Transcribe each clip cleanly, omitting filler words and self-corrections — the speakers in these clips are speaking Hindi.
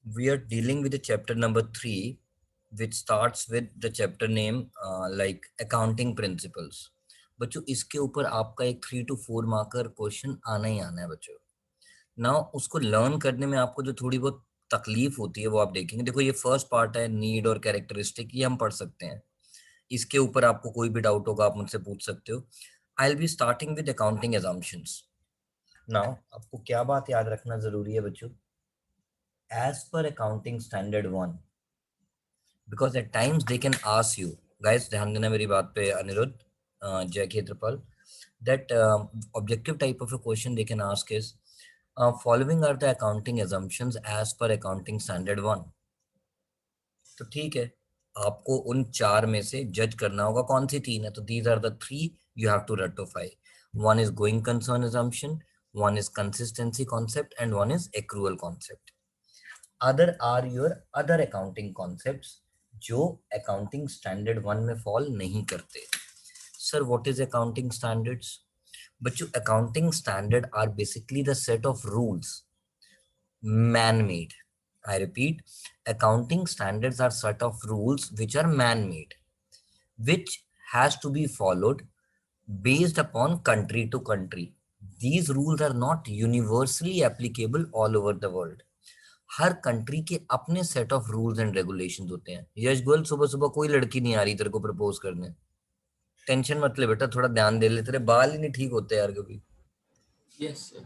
we are dealing with the chapter number 3, which starts with the chapter name like accounting principles. बच्चों इसके ऊपर आपका एक 3 to 4 मार्कर क्वेश्चन आना ही आना है बच्चों. ना उसको लर्न करने में आपको जो थोड़ी बहुत तकलीफ होती है वो आप देखेंगे. देखो ये फर्स्ट पार्ट है, नीड और कैरेक्टरिस्टिक, ये हम पढ़ सकते हैं. इसके ऊपर आपको कोई भी डाउट होगा आप मुझसे पूछ सकते हो. I will be starting with accounting assumptions. Now आपको क्या बात याद रखना जरूरी है बच्चों? As per accounting standard 1, because at times they can ask you, guys ध्यान देना मेरी बात पे अनिरुद्ध, जय Khetrapal, that objective type of a question they can ask is following are the accounting assumptions as per accounting standard 1. तो ठीक है, आपको उन 4 में से जज करना होगा कौन सी 3 है. तो these are the 3 you have to rectify. One is going concern assumption, one is consistency concept, and one is accrual concept. Other are your other accounting concepts जो accounting standard 1 में fall नहीं करते. Sir, what is accounting standards? बच्चों accounting standard are basically the set of rules man-made. I repeat, accounting standards are set of rules which are man-made, which has to be followed based upon country to country. These rules are not universally applicable all over the world. Her country के अपने set of rules and regulations होते हैं. यश गोयल, सुबह सुबह कोई लड़की नहीं आ रही तेरे को प्रपोज करने. टेंशन मत ले बेटा, थोड़ा ध्यान दे ले, तेरे बाल ही नहीं ठीक होते यार कभी. Yes sir.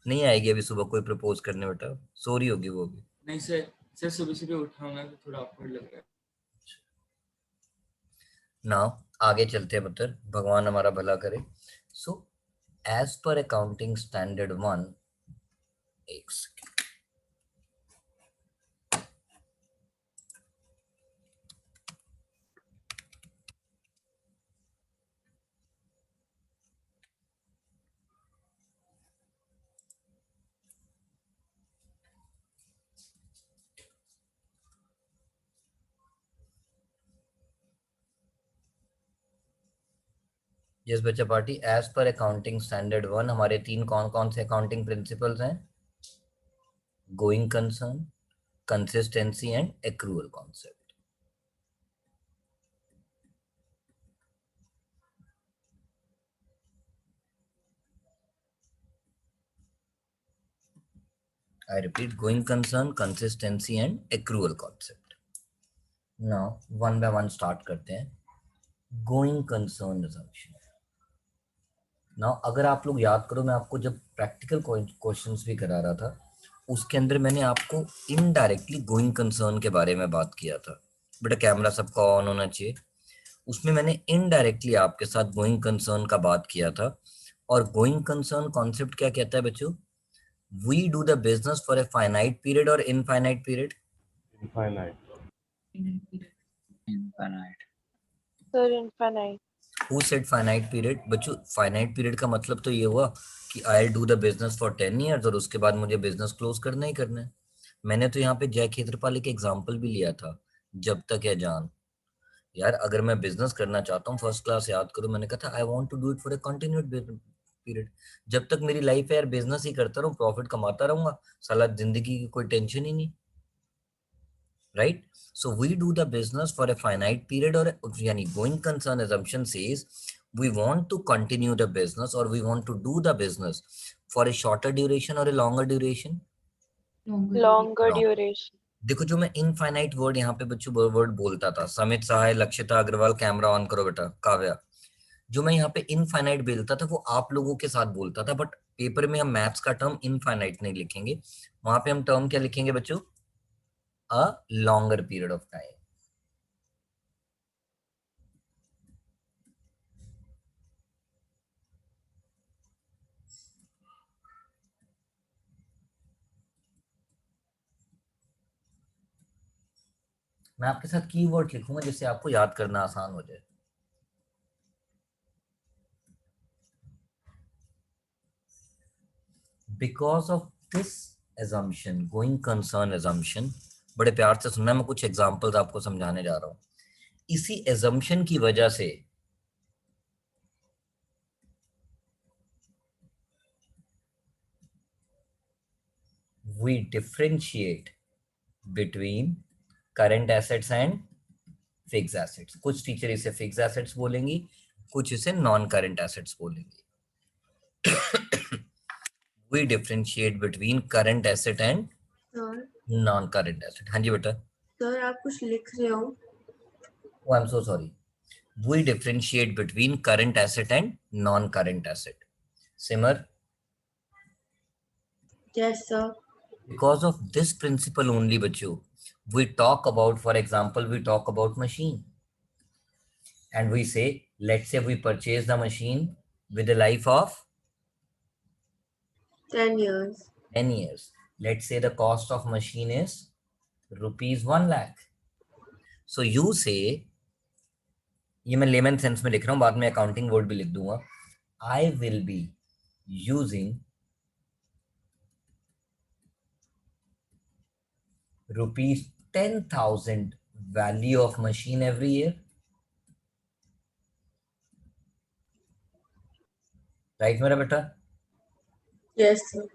नहीं आएगी अभी सुबह कोई प्रपोज करने बेटा, सो रही होगी वो भी. नहीं सर, सर सुबह सुबह उठाऊं ना तो थोड़ा awkward लग रहा है. ना आगे चलते हैं पुत्र, भगवान हमारा भला करे. So as per accounting standard 1, एक सेकेंड. यस बच्चा party, as per accounting standard 1 हमारे 3 कौन कौन से अकाउंटिंग प्रिंसिपल्स हैं? Going concern, consistency and accrual concept. I repeat, going concern, consistency and accrual concept. Now, one by one start करते हैं. Going concern assumption. Now, अगर आप लोग याद करो, मैं आपको जब प्रैक्टिकल क्वेश्चंस भी करा रहा था, उसके अंदर मैंने आपको इनडायरेक्टली गोइंग कंसर्न के बारे में बात किया था. बेटा कैमरा सबका ऑन होना चाहिए. उसमें मैंने इनडायरेक्टली आपके साथ गोइंग कंसर्न का बात किया था. और गोइंग कंसर्न कॉन्सेप्ट क्या कहता है बच्चों? We do the business for a finite period or infinite period? Infinite. Infinite. Sir, infinite. Who said finite period? बच्चों finite period का मतलब तो ये हुआ कि I'll do the business for 10 years और उसके बाद मुझे business close करना ही करना है. मैंने तो यहाँ पे जय खेत्रपाल के एग्जाम्पल भी लिया था, जब तक है जान. यार अगर मैं बिजनेस करना चाहता हूँ, फर्स्ट क्लास याद करो, मैंने कहा था I want to do it for a continued period. जब तक मेरी लाइफ है यार, बिजनेस ही करता रहूं, प्रॉफिट कमाता रहूंगा, साला जिंदगी की कोई टेंशन ही नहीं. Right? So we do the business for a finite period, or yani going concern assumption says we want to continue the business or we want to do the business for a shorter duration or a longer duration. Longer duration. देखो जो मैं इनफाइनाइट वर्ड यहाँ पे बच्चों वर्ड बोलता था, समित सहाय, लक्षिता अग्रवाल, कैमरा ऑन करो बेटा, काव्या, जो मैं यहाँ पे इनफाइनाइट बोलता था वो आप लोगों के साथ बोलता था. बट पेपर में हम मैथ्स का टर्म इनफाइनाइट नहीं लिखेंगे, वहां पे हम टर्म क्या लिखेंगे बच्चों? A longer period of time. मैं आपके साथ कीवर्ड लिखूंगा जिससे आपको याद करना आसान हो जाए. Because of this assumption, going concern assumption, बड़े प्यार से सुनना, मैं कुछ एग्जांपल्स आपको समझाने जा रहा हूं. इसी assumption की वजह से we differentiate between current assets and fixed assets. कुछ टीचर इसे fixed assets बोलेंगी, कुछ इसे non current assets बोलेंगी. We differentiate between current asset and sir non current asset. हाँ जी बेटा. सर आप कुछ लिख रहे हो? Oh, I'm so sorry. We differentiate between current asset and non current asset. Simar, yes sir. because of this principle only बच्चों, we talk about, for example, we talk about machine and we say, let's say we purchase the machine with a life of 10 years. 10 years. Let's say the cost of machine is rupees 1 lakh. So you say, ये मैं लेमन सेंस में लिख रहा हूँ, बाद में अकाउंटिंग वर्ड भी लिख दूंगा. I will be using rupees 10,000 value of machine every year. Right मेरा बेटा? Yes sir.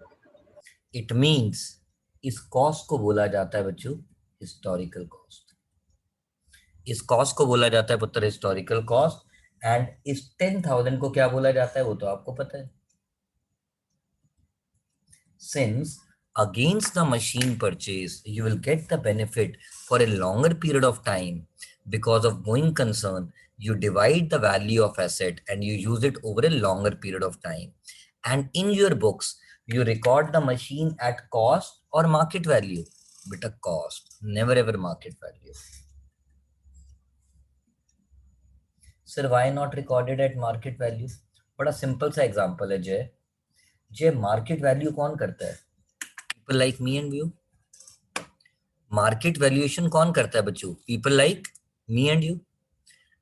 It means इस कॉस्ट को बोला जाता है बच्चों हिस्टोरिकल कॉस्ट. इस कॉस्ट को बोला जाता है पुत्र हिस्टोरिकल कॉस्ट. एंड इस 10,000 को क्या बोला जाता है वो तो आपको पता है. Since against the machine purchase you will get the benefit for a longer period of time, because of going concern you divide the value of asset and you use it over a longer period of time, and in your books you record the machine at cost or market value. Beta cost, never ever market value. Sir, why not recorded at market value? बड़ा सिंपल सा एग्जांपल है जय. जय मार्केट वैल्यू कौन करता है? People like me and you. Market valuation कौन करता है बच्चों? People like me and you.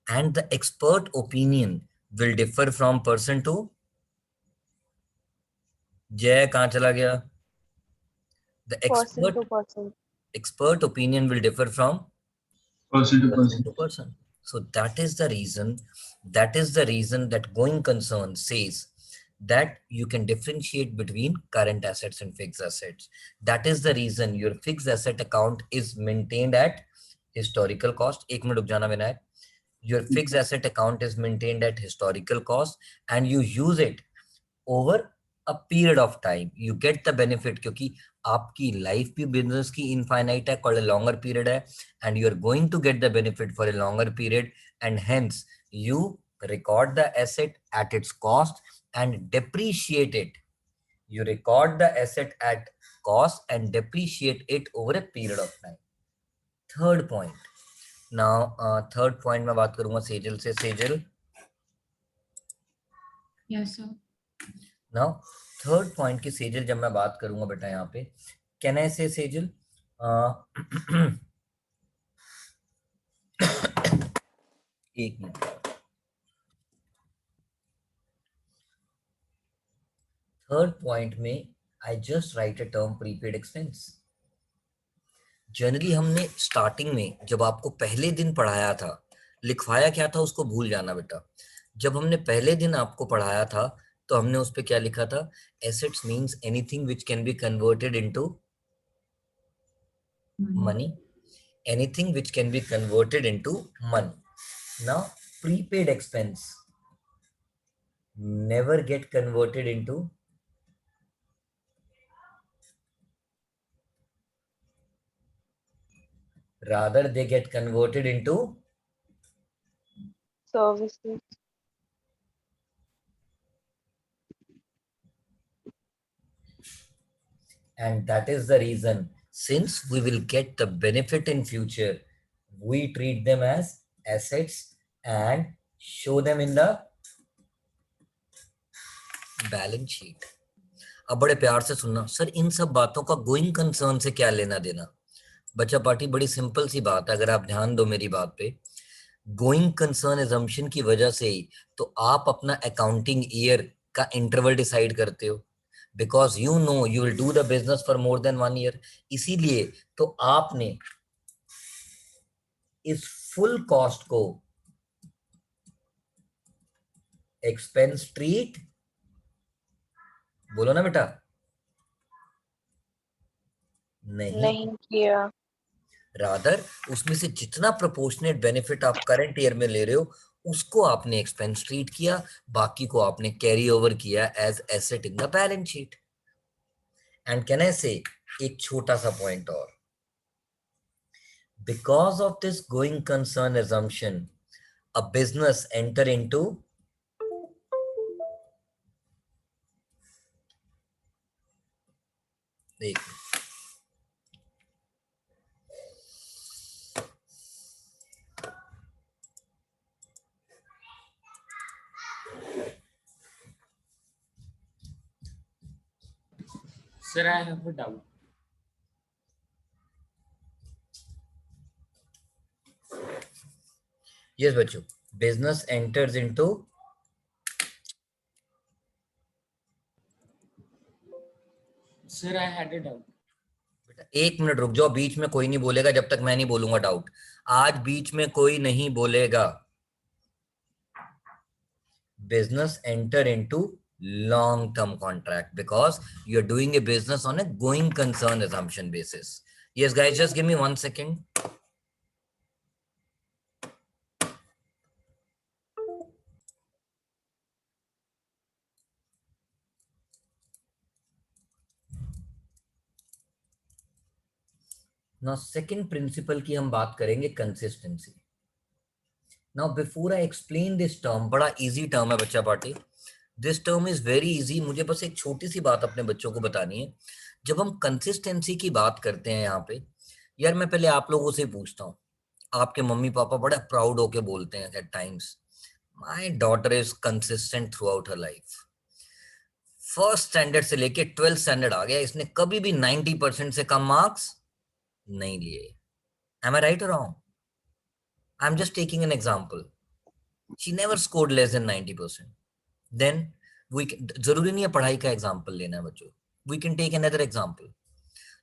And the expert opinion will differ from person to. जय कहाँ चला गया? The Person to person. expert opinion will differ from Person to person person. to person. So that is the reason that going concern says that you can differentiate between current assets and fixed assets. That is the reason your fixed asset account is maintained at historical cost. एक मिनट रुक जाना Vinayak. Your fixed asset account is maintained at historical cost and you use it over a period of time. You get the benefit क्योंकि आपकी लाइफ भी बिजनेस की इनफाइनाइट है, कॉल्ड लॉन्गर पीरियड है, and you are going to get the benefit for a longer period, and hence you record the asset at its cost and depreciate it. You record the asset at cost and depreciate it over a period of time. Third point. Now, third point मैं बात करूंगा सेजल से. Sejal. Yes, sir. Now, third point की सेजल जब मैं बात करूंगा बेटा यहाँ पे, कैन आई से सेजल एक मिनट. थर्ड पॉइंट में I just right a term prepaid expense. Generally हमने स्टार्टिंग में जब आपको पहले दिन पढ़ाया था, लिखवाया क्या था उसको भूल जाना बेटा. जब हमने पहले दिन आपको पढ़ाया था तो हमने उस पे क्या लिखा था? Assets means anything which can be converted into money. Anything which can be converted into money. Now, prepaid expense never get converted into rather they get converted into Services. and that is the reason, since we will get the benefit in future, we treat them as assets and show them in the balance sheet. अब बड़े प्यार से सुनना सर, इन सब बातों का गोइंग कंसर्न से क्या लेना देना? बच्चा पार्टी बड़ी सिंपल सी बात है, अगर आप ध्यान दो मेरी बात पे. गोइंग कंसर्न एजम्पशन की वजह से ही तो आप अपना अकाउंटिंग ईयर का इंटरवल डिसाइड करते हो, because you know you will do the business for more than 1 year. इसीलिए तो आपने इस फुल कॉस्ट को एक्सपेंस ट्रीट, बोलो ना बेटा, नहीं किया। रादर उसमें से जितना प्रोपोर्शनेट बेनिफिट आप करंट ईयर में ले रहे हो उसको आपने एक्सपेंस ट्रीट किया, बाकी को आपने कैरी ओवर किया as asset in the balance sheet. And can I say एक छोटा सा पॉइंट और, because of this going concern assumption a business enter into एक Sir, I have a doubt. yes बच्चों, business enters into Sir, I had a doubt. बेटा 1 मिनट रुक जाओ, बीच में कोई नहीं बोलेगा जब तक मैं नहीं बोलूंगा डाउट। आज बीच में कोई नहीं बोलेगा। business enter into long term contract because you're doing a business on a going concern assumption basis. Yes guys, just give me 1 second. Now second principle की हम बात करेंगे consistency. Now before I explain this term, बड़ा easy term है बच्चा party, this term is very easy। मुझे बस एक छोटी सी बात अपने बच्चों को बतानी है। जब हम कंसिस्टेंसी की बात करते हैं यहाँ पे, यार मैं पहले आप लोगों से पूछता हूँ, आपके मम्मी पापा बड़ा प्राउड होके बोलते हैं at times, my daughter is consistent throughout her life. First standard से लेके 12th स्टैंडर्ड आ गया, इसने कभी भी 90% से कम मार्क्स नहीं लिए। Am I right or wrong? I am just taking an example. She never scored less than 90%। Then we, जरूरी नहीं है पढ़ाई का एग्जाम्पल लेना है बच्चों, we can take another example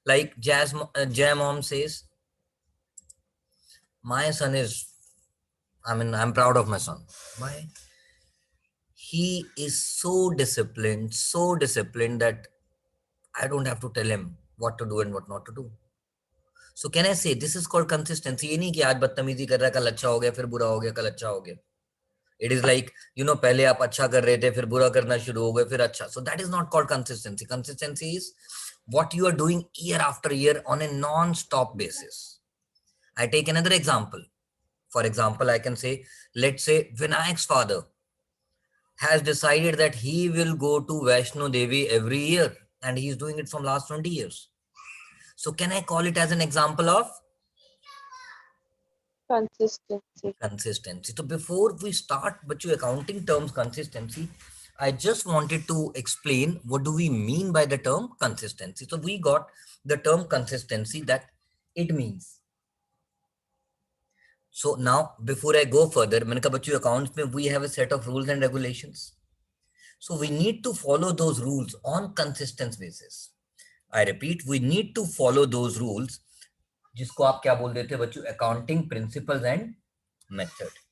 like Jay mom says, my son is, I'm proud of my son. Why? He is so disciplined that I don't have to tell him what to do and what not to do. So can I say this is called consistency? ये नहीं कि आज बदतमीजी कर रहा है, कल अच्छा हो गया, फिर बुरा हो गया, कल अच्छा हो गया। It is like, पहले आप अच्छा कर रहे थे, फिर बुरा करना शुरू हो गए, फिर अच्छा। So that is not called consistency. Consistency is what you are doing year after year on a non-stop basis. I take another example. For example, I can say, let's say Vinayak's father has decided that he will go to Vaishno Devi every year and he is doing it from last 20 years. So can I call it as an example of consistency? So before we start but you accounting terms consistency, I just wanted to explain what do we mean by the term consistency. So we got the term consistency, that it means, so now before I go further, मैंने कहा बच्चों accounts में we have a set of rules and regulations, so we need to follow those rules on consistent basis. I repeat, we need to follow those rules, जिसको आप क्या बोल देते हैं बच्चों, accounting principles and method.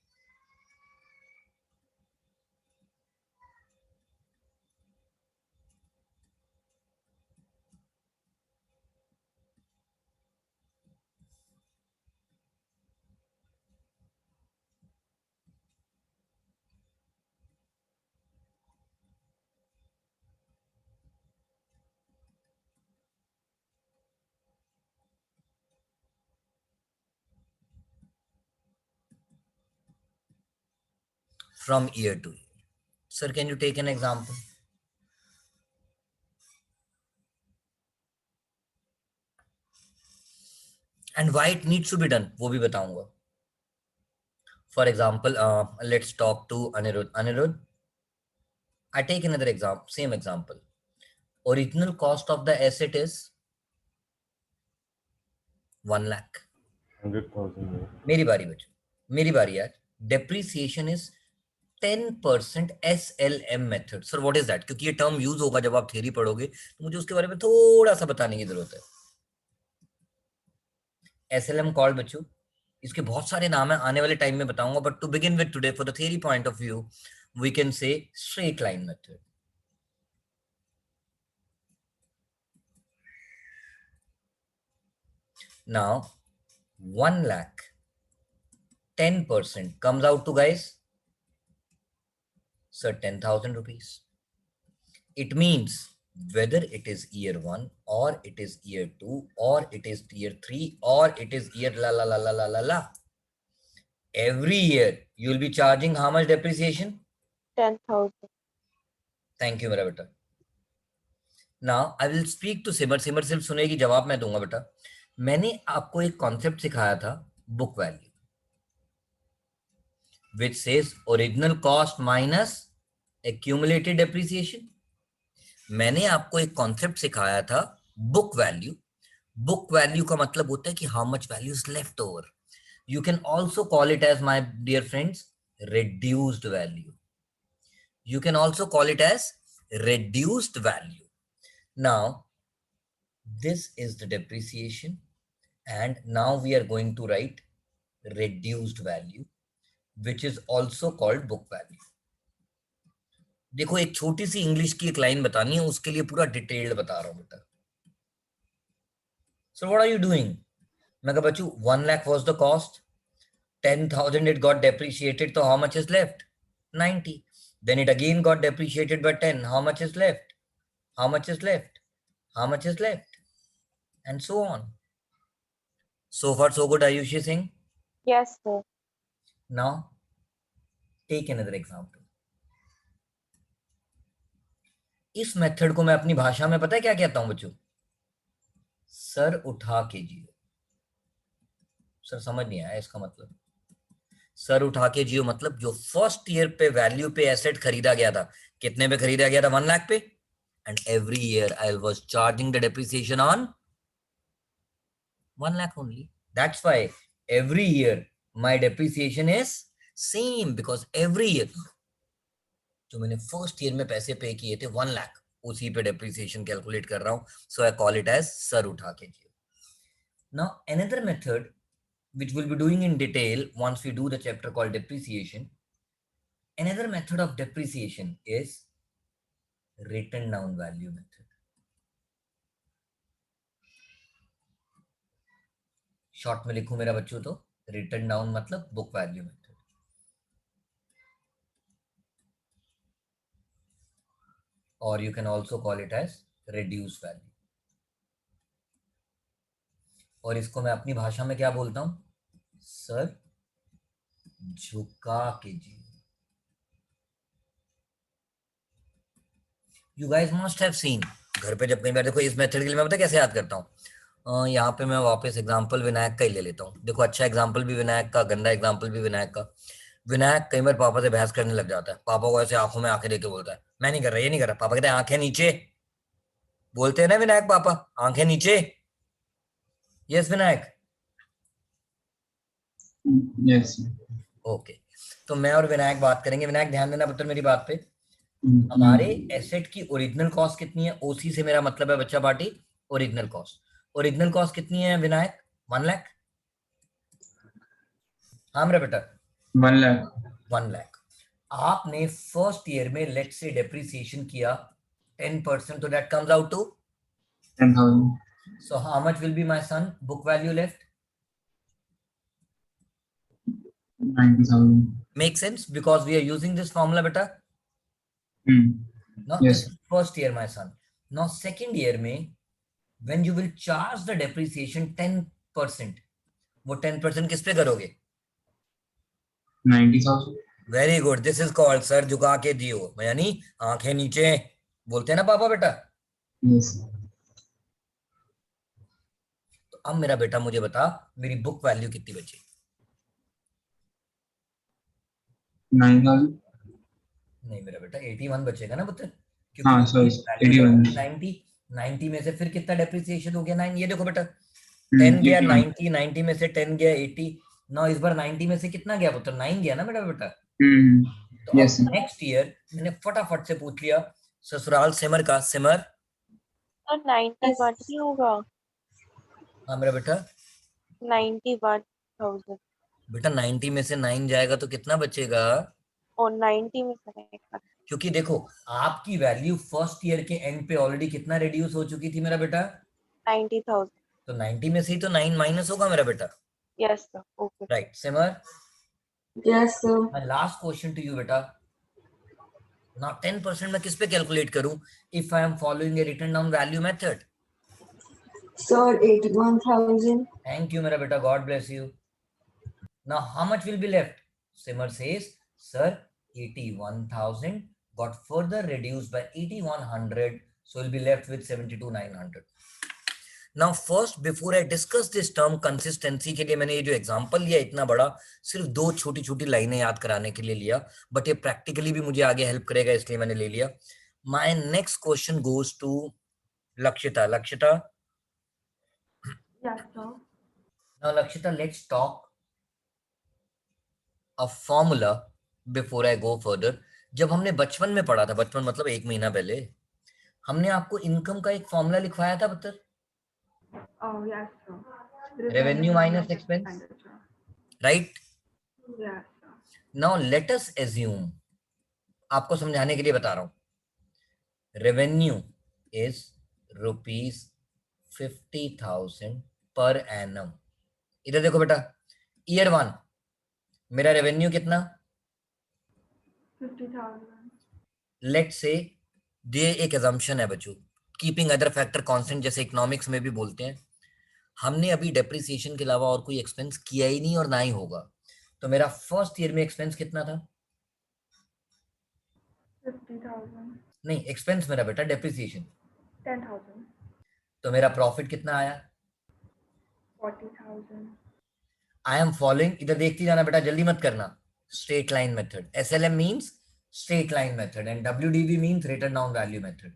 From year to year. Sir, can you take an example? And why it needs to be done, वो भी बताऊंगा. For example, let's talk to Anirudh. Anirudh, I take another example, same example. Original cost of the asset is 1 lakh. 100,000. मेरी बारी बच्चों, मेरी बारी यार. Depreciation is 10% SLM method. Sir, what is that? क्योंकि ये टर्म यूज होगा जब आप थ्योरी पढ़ोगे, तो मुझे उसके बारे में थोड़ा सा बताने की जरूरत है. SLM कॉल्ड बच्चों, इसके बहुत सारे नाम है, आने वाले टाइम में बताऊंगा, but to begin with today for the theory point of view we can say straight line method. Now 1 lakh 10% comes out to, guys, sir, 10,000 rupees. It means whether it is year 1 or it is year 2 or it is year 3 or it is year la la la la la la la, every year you will be charging how much depreciation? 10,000. Thank you मेरा बेटा. Now I will speak to सिमर. सिमर सिर्फ सुनेगी, जवाब मैं दूंगा बेटा. मैंने आपको एक कॉन्सेप्ट सिखाया था, book value, which says original cost minus accumulated depreciation. मैंने आपको एक कॉन्सेप्ट सिखाया था, बुक वैल्यू. बुक वैल्यू का मतलब होता है कि how much value is left over. You can also call it as, my dear friends, reduced value. You can also call it as reduced value. Now, this is the depreciation, and now we are going to write reduced value, which is also called book value. देखो, एक छोटी सी इंग्लिश की एक लाइन बतानी है, उसके लिए पूरा डिटेल्ड बता रहा हूं बेटा. So what are you doing? मैं कहा बच्चों 1 lakh was the cost, 10,000 it got depreciated, so how much is left? 90. Then it again got depreciated by 10. How much is left? How much is left? How much is left? And so on. So far so good, Ayushi Singh? Yes, sir. Now take another example. इस मेथड को मैं अपनी भाषा में पता है क्या कहता हूं बच्चों? सर उठा के जियो. सर समझ नहीं आया इसका मतलब. सर उठा के जियो मतलब जो फर्स्ट ईयर पे वैल्यू पे एसेट खरीदा गया था, कितने पे खरीदा गया था? 1 लाख पे. And every year I was charging the depreciation on 1 lakh only. That's why every year my depreciation is same, because every year जो मैंने फर्स्ट ईयर में पैसे पे किए थे 1 लाख, उसी पे डेप्रिसिएशन कैलकुलेट कर रहा हूं. So I call it as सर उठा के जियो. Now another method which we'll be doing in detail once we do the chapter called depreciation. Another method of depreciation is written down value method. Short में लिखूं मेरा बच्चों तो written down मतलब book value method. Or you can also call it as reduced value. और इसको मैं अपनी भाषा में क्या बोलता हूं? सर झुका के जियो. You guys must have seen, घर पे जब कई बार, देखो इस मेथड के लिए मैं पता कैसे याद करता हूँ. यहाँ पे मैं वापस एग्जांपल विनायक का ही ले लेता हूँ. देखो अच्छा एग्जांपल भी विनायक का, गंदा एग्जांपल भी विनायक का. विनायक कई बार पापा से बहस करने लग जाता है. पापा को ऐसे आंखों में आंखें देके बोलता है, मैं नहीं कर रहा, ये नहीं कर रहा. पापा कहते हैं आंखें नीचे. बोलते हैं ना विनायक पापा, आंखें नीचे. यस विनायक? यस. ओके, तो मैं और विनायक बात करेंगे. विनायक ध्यान देना पुत्र मेरी बात पे. हमारे एसेट की ओरिजिनल कॉस्ट कितनी है? ओसी से मेरा मतलब है बच्चा party original cost. Original cost कितनी है विनायक? 1 लाख. हाँ मेरा बेटा 1 लाख. 1 लाख. आपने फर्स्ट ईयर में लेट्स से डेप्रिसिएशन किया 10%, तो that comes out to 10,000. So how much will be my son book value left? 90,000. Make sense because we are using this formula बेटा. Now, Yes. this is first year, my son. Now, second year में, when you will charge the depreciation 10%, वो 10% किस पे करोगे? 90,000. Very good. This is called sir झुका के जियो, यानी आंखें नीचे. बोलते हैं ना पापा बेटा. Yes. तो अब मेरा बेटा मुझे बता, मेरी बुक वैल्यू कितनी बची? 9,000. नहीं मेरा बेटा 81 बचेगा ना पुत्र, हाँ, sorry, 81. 90 में से फिर कितना डेप्रिसिएशन हो गया? 9. ये देखो बेटा 10 गया 90, 90 में से 10 गया 80. ना इस बार 90 में से कितना गया पुत्र? 9 गया ना मेरा बेटा. तो Yes. नेक्स्ट ईयर मैंने फटाफट से पूछ लिया ससुराल सिमर का. सिमर सर 91 नहीं होगा? हाँ मेरा बेटा. 91,000 बेटा 90 में से 9 जाएगा तो कितना बचेगा? और 90 में करेगा. क्योंकि देखो आपकी वैल्यू फर्स्ट ईयर के एंड पे ऑलरेडी कितना रिड्यूस हो चुकी थी मेरा बेटा? 90,000. तो 90 में से ही तो 9 माइनस होगा मेरा बेटा, Yes, sir. Okay. Right Simar? Yes, sir. My last question to you बेटा, now 10% मैं किस पे कैलकुलेट करूं if I am following a written down value method? Sir, 81,000. Thank you मेरा बेटा, God bless you. Now how much will be left? Simar says, sir, 81,000 got further reduced by 8,100, so we'll be left with 72,900. Now first, before I discuss this term consistency के लिए मैंने ये जो एग्जांपल लिया इतना बड़ा, सिर्फ 2 छोटी छोटी लाइनें याद कराने के लिए लिया, बट ये प्रैक्टिकली भी मुझे आगे हेल्प करेगा, इसलिए मैंने ले लिया. My next question goes to Lakshita. Lakshita. Yes, sir. Now Lakshita, let's talk a formula before I go further. जब हमने बचपन में पढ़ा था, बचपन मतलब 1 महीना पहले, हमने आपको इनकम का एक फॉर्मूला लिखवाया था पुत्र. Oh, yes, sir. Revenue minus expense, right? Yes, sir. Now let us assume, आपको समझाने के लिए बता रहा हूं, revenue is rupees 50,000 per annum. इधर देखो बेटा, year 1 मेरा रेवेन्यू कितना? 50,000. लेट्स से, ये एक assumption है बच्चों, कीपिंग अदर फैक्टर कांस्टेंट, जैसे इकोनॉमिक्स में भी बोलते हैं. हमने अभी डेप्रिसिएशन के अलावा और कोई एक्सपेंस किया ही नहीं और ना ही होगा, तो मेरा फर्स्ट ईयर में एक्सपेंस कितना था? 50,000. नहीं, एक्सपेंस मेरा बेटा डेप्रिसिएशन. 10,000. तो मेरा प्रॉफिट कितना आया? 40,000. आई एम फॉलोइंग, इधर देखती जाना बेटा, जल्दी मत करना, straight line method. SLM means straight line method and WDV means written down value method.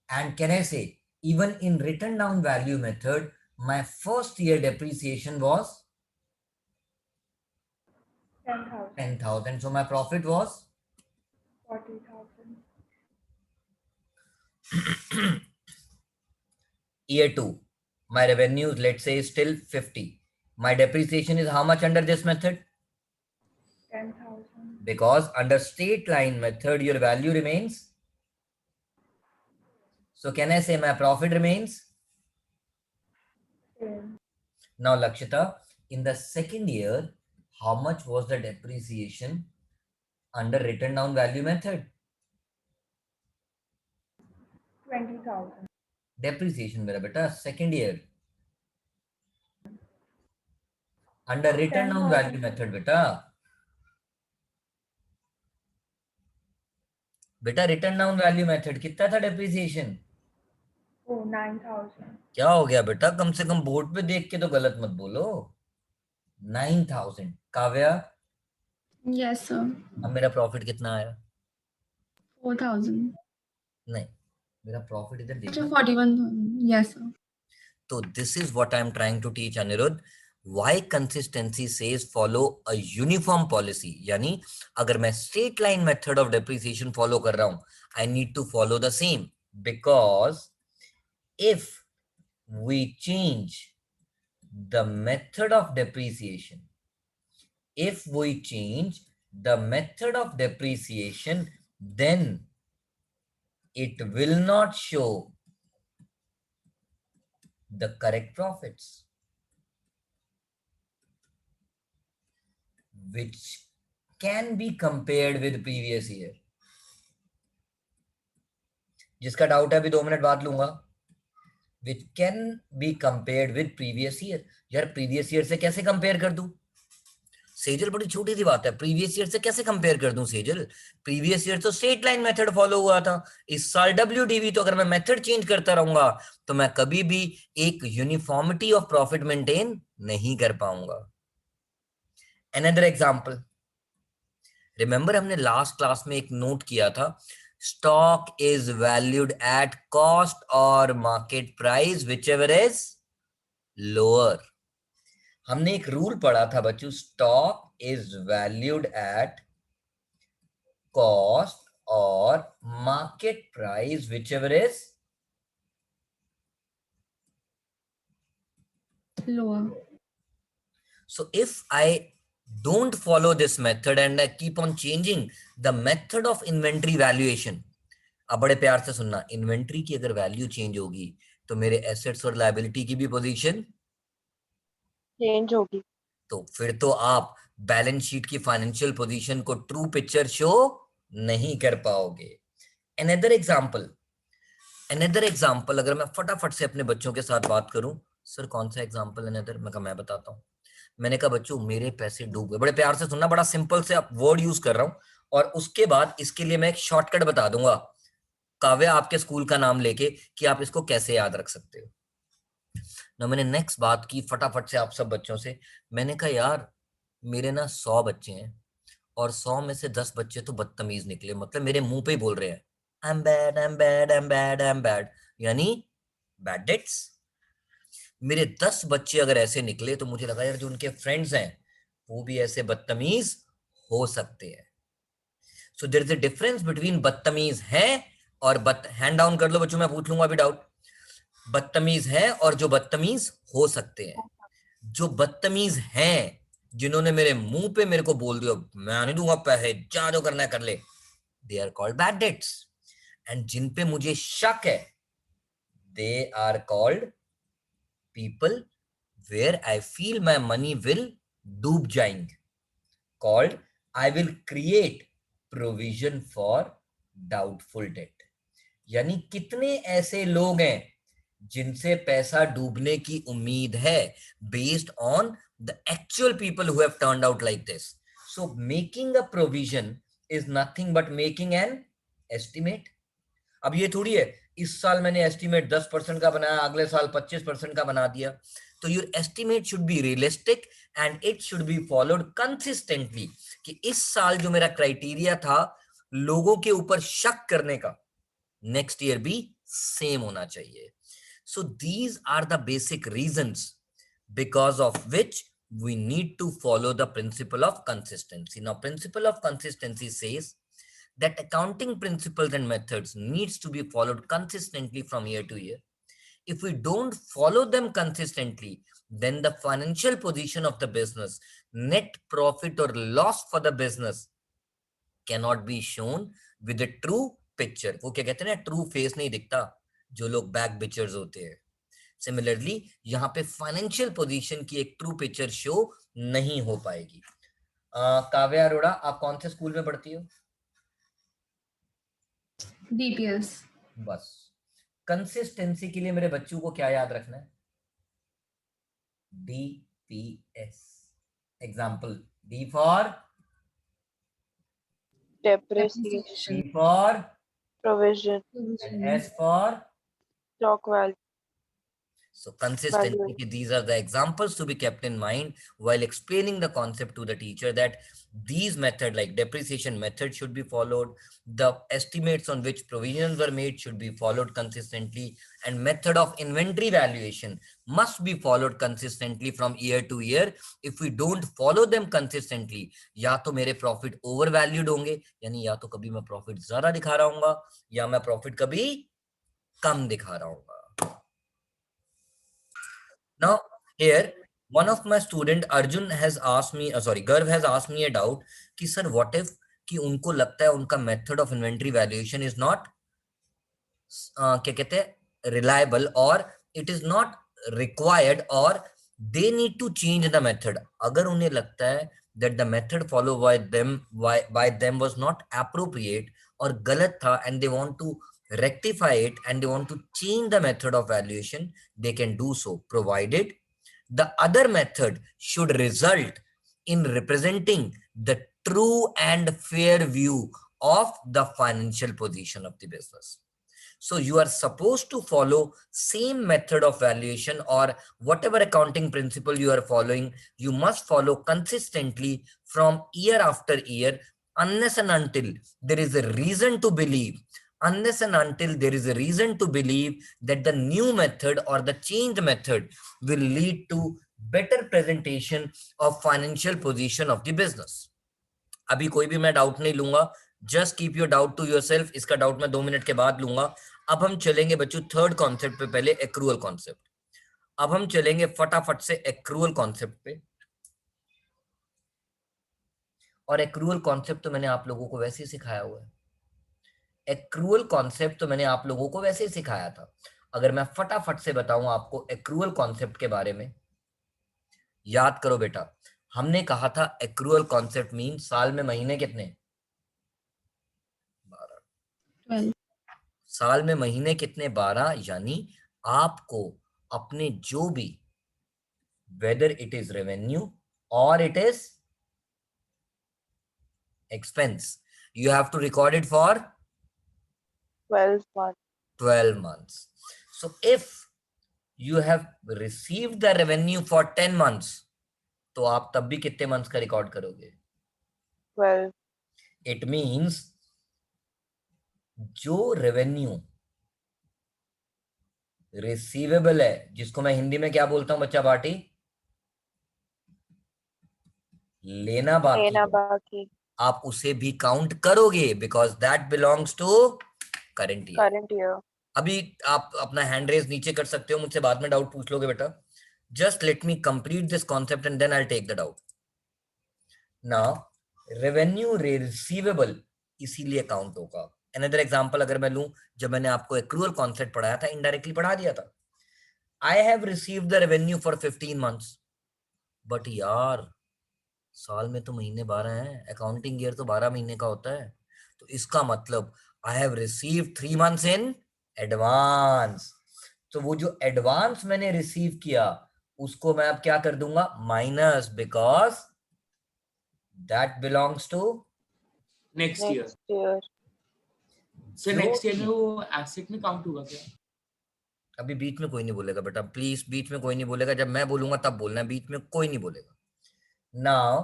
And can I say even in written down value method, my first year depreciation was 10,000. 10,000, so my profit was 40,000. year 2, my revenue, let's say, is still 50. My depreciation is how much under this method? 10,000. Because under straight line method your value remains, so can I say my profit remains? Same. Now Lakshita, in the second year, how much was the depreciation under written down value method? 20,000. Depreciation मेरा बेटा second year under written down 10,000. value method बेटा written down value method कितना था depreciation? Oh, 9,000. क्या हो गया बेटा, कम से कम बोर्ड पे देख के तो गलत मत बोलो. 9,000. Kavya, Yes, sir. अब मेरा प्रॉफिट कितना आया? 4,000. नहीं, मेरा प्रॉफिट इधर Actually, देखना. 41,000. Yes, sir. So this is what I am trying to teach Anirudh. Why consistency says follow a uniform policy. यानी अगर मैं straight line method of depreciation follow कर रहा हूँ, I need to follow the same, because if we change the method of depreciation, then it will not show the correct profits, which can be compared with previous year. जिसका डाउट है अभी 2 मिनट बाद लूंगा. which can be compared with previous year. यार previous year से कैसे कंपेयर कर दूं? सेजल, बड़ी छोटी सी बात है, प्रीवियस ईयर से कैसे कंपेयर कर दूं सेजल? प्रीवियस ईयर तो स्ट्रेट लाइन मेथड फॉलो हुआ था, इस साल WDV, तो अगर मैं मेथड चेंज करता रहूंगा तो मैं कभी भी एक यूनिफॉर्मिटी ऑफ प्रॉफिट मेंटेन नहीं कर पाऊंगा. अनदर एग्जांपल, रिमेंबर हमने लास्ट क्लास में एक नोट किया था, stock is valued at cost or market price, whichever is lower. हमने एक रूल पढ़ा था बच्चों, stock is valued at cost or market price, whichever is Lower. so if I don't follow this method and I keep on changing the method of inventory valuation, अब बड़े प्यार से सुनना, इन्वेंट्री की अगर वैल्यू चेंज होगी तो मेरे एसेट्स और लायबिलिटी की भी पोजीशन चेंज होगी। तो फिर तो आप बैलेंस शीट की फाइनेंशियल पोजीशन को ट्रू पिक्चर शो नहीं कर पाओगे। अनदर एग्जांपल अगर मैं फटाफट से अपने बच्चों के साथ बात करूं, सर कौन सा एग्जांपल अनदर, मैं बताता हूं। मैंने कहा बच्चों मेरे पैसे डूब गए, बड़े प्यार से सुनना, बड़ा सिंपल से वर्ड यूज कर रहा हूं, और उसके बाद इसके लिए मैं एक शॉर्टकट बता दूंगा काव्या आपके स्कूल का नाम लेके कि आप इसको कैसे याद रख सकते हो ना। मैंने नेक्स्ट बात की फटाफट से आप सब बच्चों से, मैंने कहा यार मेरे ना 100 बच्चे हैं और 100 में से 10 बच्चे तो बदतमीज निकले, मतलब मेरे मुंह पे ही बोल रहे हैं I am bad, I am bad, I am bad, I am bad, यानी बैड डेट्स। मेरे 10 बच्चे अगर ऐसे निकले तो मुझे लगा यार जो उनके फ्रेंड्स हैं वो भी ऐसे बदतमीज हो सकते हैं। So there is a difference between बदतमीज है और हैंड डाउन कर लो बच्चों, मैं पूछ लूंगा अभी डाउट। बदतमीज है और जो बदतमीज हो सकते हैं। जो बदतमीज हैं, जिन्होंने मेरे मुंह पे मेरे को बोल दिया मैं नहीं दूंगा पैसे, जा जो करना है कर ले, they are called bad debts. And जिन पे मुझे शक है, they are called people where I feel my money will डूब जाएंगे, called I will create provision for doubtful debt. यानी कितने ऐसे लोग हैं जिनसे पैसा डूबने की उम्मीद है, based on the actual people who have turned out like this. So making a provision is nothing but making an estimate. अब ये थोड़ी है इस साल मैंने एस्टिमेट 10% का बनाया, अगले साल 25% का बना दिया। तो your estimate should be realistic and it should be followed consistently, कि इस साल जो मेरा क्राइटेरिया था लोगों के ऊपर शक करने का, नेक्स्ट ईयर भी सेम होना चाहिए। So these are the basic reasons because of which we need to follow the principle of consistency. Now, principle of consistency says that accounting principles and methods needs to be followed consistently from year to year. If we don't follow them consistently, then the financial position of the business, net profit or loss for the business cannot be shown with a true picture. वो क्या कहते हैं ना, ट्रू फेस नहीं दिखता जो लोग बैक बिचर्स होते हैं। सिमिलरली यहाँ पे फाइनेंशियल पोजीशन की एक ट्रू पिक्चर शो नहीं हो पाएगी। काव्या अरोड़ा, आप कौन से स्कूल में पढ़ती हो? DPS. बस कंसिस्टेंसी के लिए मेरे बच्चों को क्या याद रखना है? DPS। Example, D for Depreciation, P for provision, and S for. stock value. So consistency, these are the examples to be kept in mind while explaining the concept to the teacher, that these method like depreciation method should be followed, the estimates on which provisions were made should be followed consistently, and method of inventory valuation must be followed consistently from year to year. If we don't follow them consistently, या तो मेरे प्रॉफिट ओवरवैल्यूड होंगे, यानी या तो कभी मैं प्रॉफिट ज्यादा दिखा रहा हूँ या मैं प्रॉफिट कभी कम दिखा रहा हूँ। Now here one of my student Arjun has asked me, Garv has asked me a doubt कि sir what if कि उनको लगता है उनका method of inventory valuation is not क्या कहते हैं reliable, or it is not required, or they need to change the method. अगर उन्हें लगता है that the method followed by them was not appropriate और गलत था, and they want to rectify it and they want to change the method of valuation, they can do so, provided the other method should result in representing the true and fair view of the financial position of the business. So you are supposed to follow same method of valuation, or whatever accounting principle you are following, you must follow consistently from year after year, unless and until there is a reason to believe that the new method or the changed method will lead to better presentation of financial position of the business. अभी कोई भी मैं डाउट नहीं लूंगा, just keep your doubt to yourself. इसका डाउट मैं 2 मिनट के बाद लूंगा। अब हम चलेंगे बच्चों थर्ड कॉन्सेप्ट पे, पहले एक्रूअल कॉन्सेप्ट। अब हम चलेंगे फटाफट से एक्रूअल कॉन्सेप्ट पे, और एक्रूअल कॉन्सेप्ट तो मैंने आप लोगों को वैसे ही सिखाया हुआ है। एक्रूअल कॉन्सेप्ट तो मैंने आप लोगों को वैसे ही सिखाया था। अगर मैं फटाफट से बताऊं आपको एक्रूअल कॉन्सेप्ट के बारे में, याद करो बेटा, हमने कहा था एक्रूअल कॉन्सेप्ट मीन साल में महीने कितने? 12। 12. साल में महीने कितने? 12। यानी आपको अपने जो भी, वेदर इट इज रेवेन्यू और it is expense, you have to record it for 12 months. 12 months. So if you have received the revenue for 10 months, तो आप तब भी कितने months का रिकॉर्ड करोगे? 12. It means जो रेवेन्यू रिसीवेबल है, जिसको मैं हिंदी में क्या बोलता हूं बच्चा पार्टी? लेना बाकी लेना है, बाकी. आप उसे भी काउंट करोगे because that belongs to current year. Current year. अभी आप अपना हैंड रेज नीचे कर सकते हो, मुझसे बाद में डाउट पूछ लोगे बेटा। Just let me complete this concept and then I take the doubt. Now revenue receivable इसीलिए काउंट होगा। अनदर एग्जांपल अगर मैं लूं, जब मैंने आपको एक्रूअल कॉन्सेप्ट पढ़ाया था, इनडायरेक्टली पढ़ा दिया था, I have received the revenue for 15 months, but यार साल में तो महीने 12 हैं, अकाउंटिंग ईयर तो 12 महीने का होता है, तो इसका मतलब I have received 3 months in advance. तो वो जो एडवांस मैंने रिसीव किया उसको मैं अब क्या कर दूंगा? Minus, because that belongs to next year. Next year. Sir next year में वो एसेट में काउंट होगा क्या? अभी बीच में कोई नहीं बोलेगा बेटा, प्लीज बीच में कोई नहीं बोलेगा, जब मैं बोलूंगा तब बोलना है, बीच में कोई नहीं बोलेगा। Now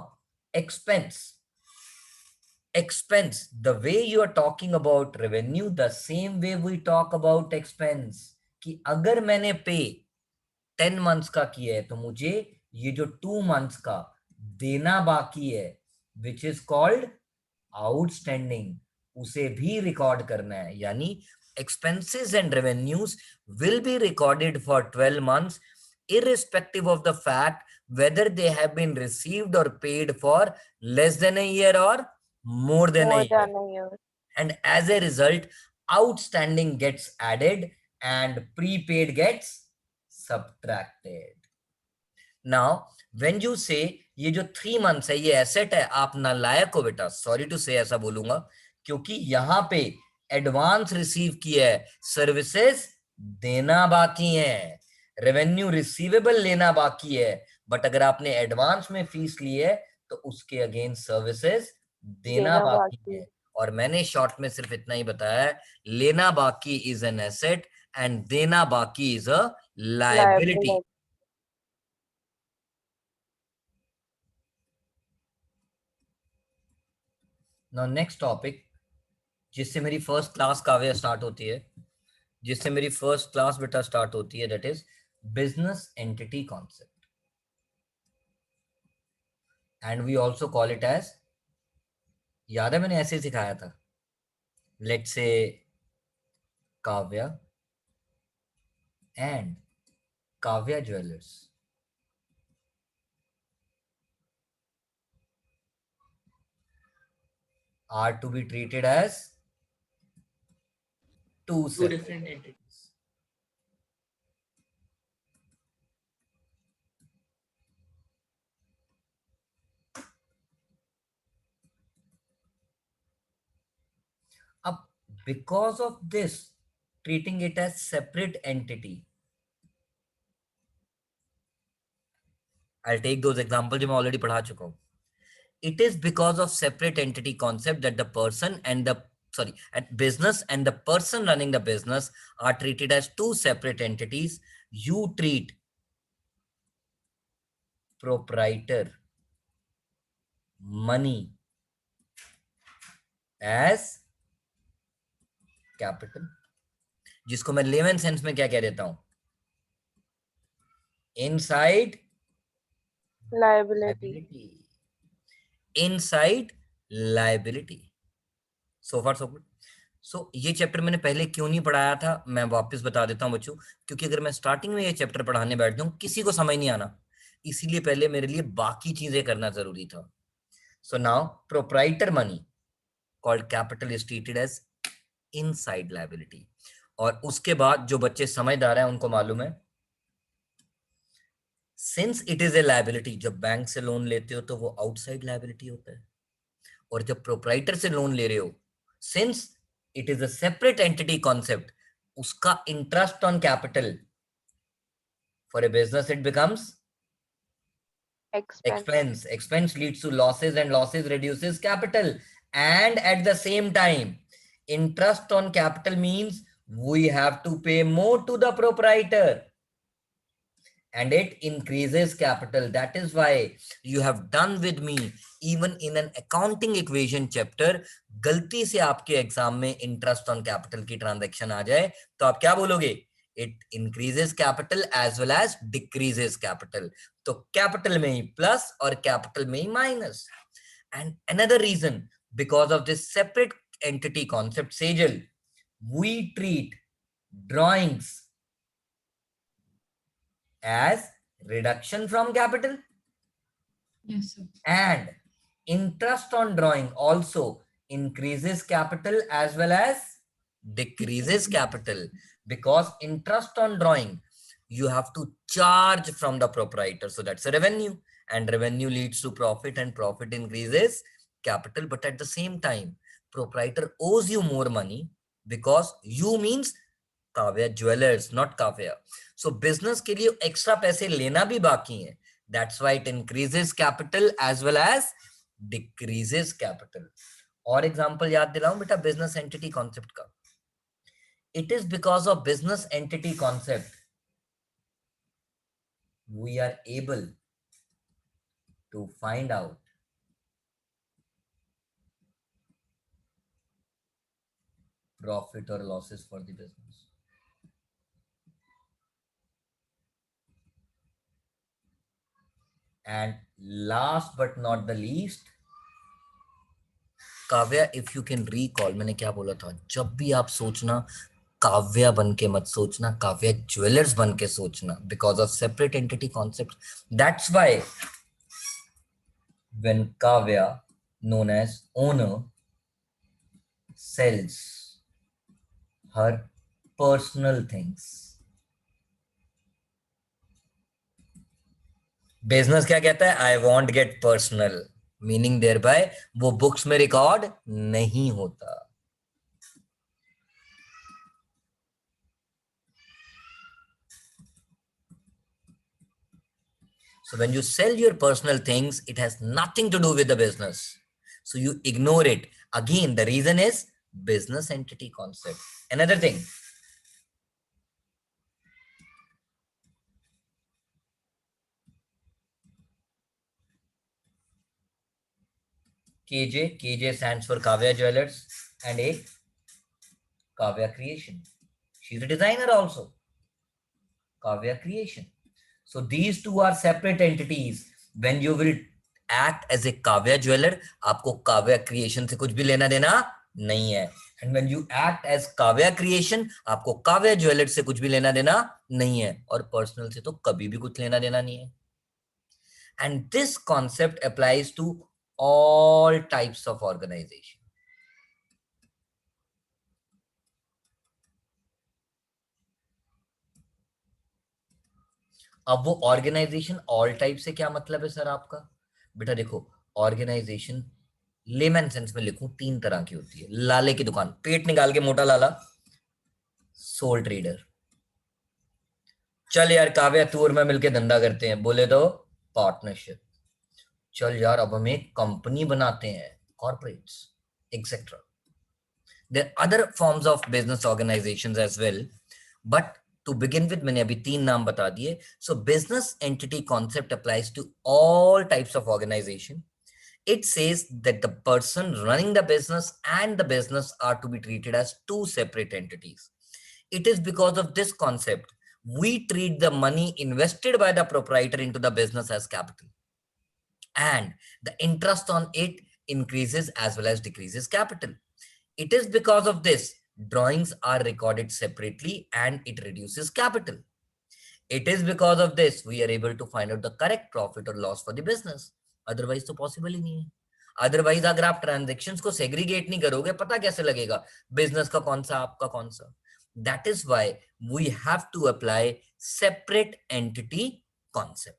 expense, the way you are talking about revenue, the same way we talk about expense, कि अगर मैंने पे 10 मंथ्स का किया है तो मुझे ये जो 2 मंथ्स का देना बाकी है, विच इज कॉल्ड आउटस्टैंडिंग, उसे भी रिकॉर्ड करना है। यानी expenses and revenues will be recorded for 12 months irrespective of the fact whether they have been received or paid for less than a year or more than a year. And as a result, outstanding gets added and prepaid gets subtracted. Now when you say ये जो 3 months है ये एसेट है, आप नालायक हो बेटा, सॉरी टू से ऐसा बोलूंगा, क्योंकि यहाँ पे एडवांस रिसीव किया है, सर्विसेज देना बाकी है, रेवेन्यू रिसीवेबल लेना बाकी है, बट अगर आपने एडवांस में फीस ली है तो उसके अगेंस्ट सर्विसेज देना बाकी है। और मैंने शॉर्ट में सिर्फ इतना ही बताया है, लेना बाकी इज एन एसेट एंड देना बाकी is a liability. Now next topic, जिससे मेरी फर्स्ट क्लास काव्य स्टार्ट होती है, जिससे मेरी फर्स्ट क्लास बेटा स्टार्ट होती है, that is business entity concept, and we also call it as, याद है मैंने ऐसे सिखाया था, let's say Kavya and Kavya jewellers are to be treated as two different entities. अब because of this, treating it as separate entity, I'll take those examples जो मैं already पढ़ा चुका हूँ। It is because of separate entity concept that the person and the business and the person running the business are treated as two separate entities. You treat proprietor money as capital, जिसको मैं लेमन सेंस में क्या कह देता हूं? Inside liability. Inside liability. So far so good. So ये चैप्टर मैंने पहले क्यों नहीं पढ़ाया था, मैं वापस बता देता हूं बच्चों, क्योंकि अगर मैं स्टार्टिंग में ये चैप्टर पढ़ाने बैठ जाऊं किसी को समझ नहीं आना, इसीलिए पहले मेरे लिए बाकी चीजें करना जरूरी था। So now proprietor money called capital is treated as inside liability. और उसके बाद जो बच्चे समझदार हैं उनको मालूम है, since it is a liability, जब बैंक से लोन लेते हो तो वो आउटसाइड लायबिलिटी होता है, और जब प्रोप्राइटर से लोन ले रहे हो, since it is a separate entity concept, उसका interest on capital for a business it becomes Expense. expense leads to losses and losses reduces capital, and at the same time interest on capital means we have to pay more to the proprietor and it increases capital. That is why you have done with me even in an accounting equation chapter, गलती से आपके एग्जाम में इंटरेस्ट ऑन कैपिटल की ट्रांजैक्शन आ जाए तो आप क्या बोलोगे? It increases capital as well as decreases capital. तो कैपिटल में ही प्लस और कैपिटल में ही minus. And another reason, because of this separate entity concept, Sejal, we treat drawings as reduction from capital, Yes, sir. and interest on drawing also increases capital as well as decreases capital, because interest on drawing you have to charge from the proprietor, so that's a revenue, and revenue leads to profit and profit increases capital. But at the same time proprietor owes you more money because you means Kavya Jewelers, not Kavya. So business के लिए extra पैसे लेना भी बाकी है. That's why it increases capital as well as decreases capital. और example याद दिलाऊं बेटा business entity concept का. It is because of business entity concept we are able to find out profit or losses for the business. And last but not the least, Kavya, if you can recall, मैंने क्या बोला था? जब भी आप सोचना काव्या बन के मत सोचना, काव्या ज्वेलर्स बन के सोचना, because of separate entity concept. That's why when Kavya, known as owner, sells her personal things, business क्या कहता है? I want get personal, meaning thereby वो बुक्स में रिकॉर्ड नहीं होता. So when you sell your personal things, it has nothing to do with the business. So you ignore it. Again, the reason is business entity concept. Another thing, KJ stands for Kavya Jewelers, and A, Kavya Creation. She's a designer also. Kavya Creation. So these two are separate entities. When you will act as a Kavya Jeweler, आपको Kavya Creation से कुछ भी लेना देना नहीं है. And when you act as Kavya Creation, आपको Kavya Jeweler से कुछ भी लेना देना नहीं है. और personal से तो कभी भी कुछ लेना देना नहीं है. And this concept applies to all types of organization. अब वो ऑर्गेनाइजेशन ऑल टाइप से क्या मतलब है सर आपका? बेटा देखो, ऑर्गेनाइजेशन लेमैन सेंस में लिखूं 3 तरह की होती है. लाले की दुकान, पेट निकाल के मोटा लाला, सोल ट्रेडर. चल यार काव्या तू और मैं मिलके धंधा करते हैं, बोले तो पार्टनरशिप. चल यार अब हम एक कंपनी बनाते हैं, corporates, etcetera. There other forms of business organisations as well, but to begin with, मैंने अभी 3 नाम बता दिए. So business entity concept applies to all types of organization. It says that the person running the business and the business are to be treated as 2 separate entities. It is because of this concept we treat the money invested by the proprietor into the business as capital, and the interest on it increases as well as decreases capital. It is because of this drawings are recorded separately and it reduces capital. It is because of this we are able to find out the correct profit or loss for the business. Otherwise तो possible ही नहीं है. Otherwise अगर आप transactions को segregate नहीं करोगे, पता कैसे लगेगा business का कौन सा आपका कौन सा? That is why we have to apply separate entity concept.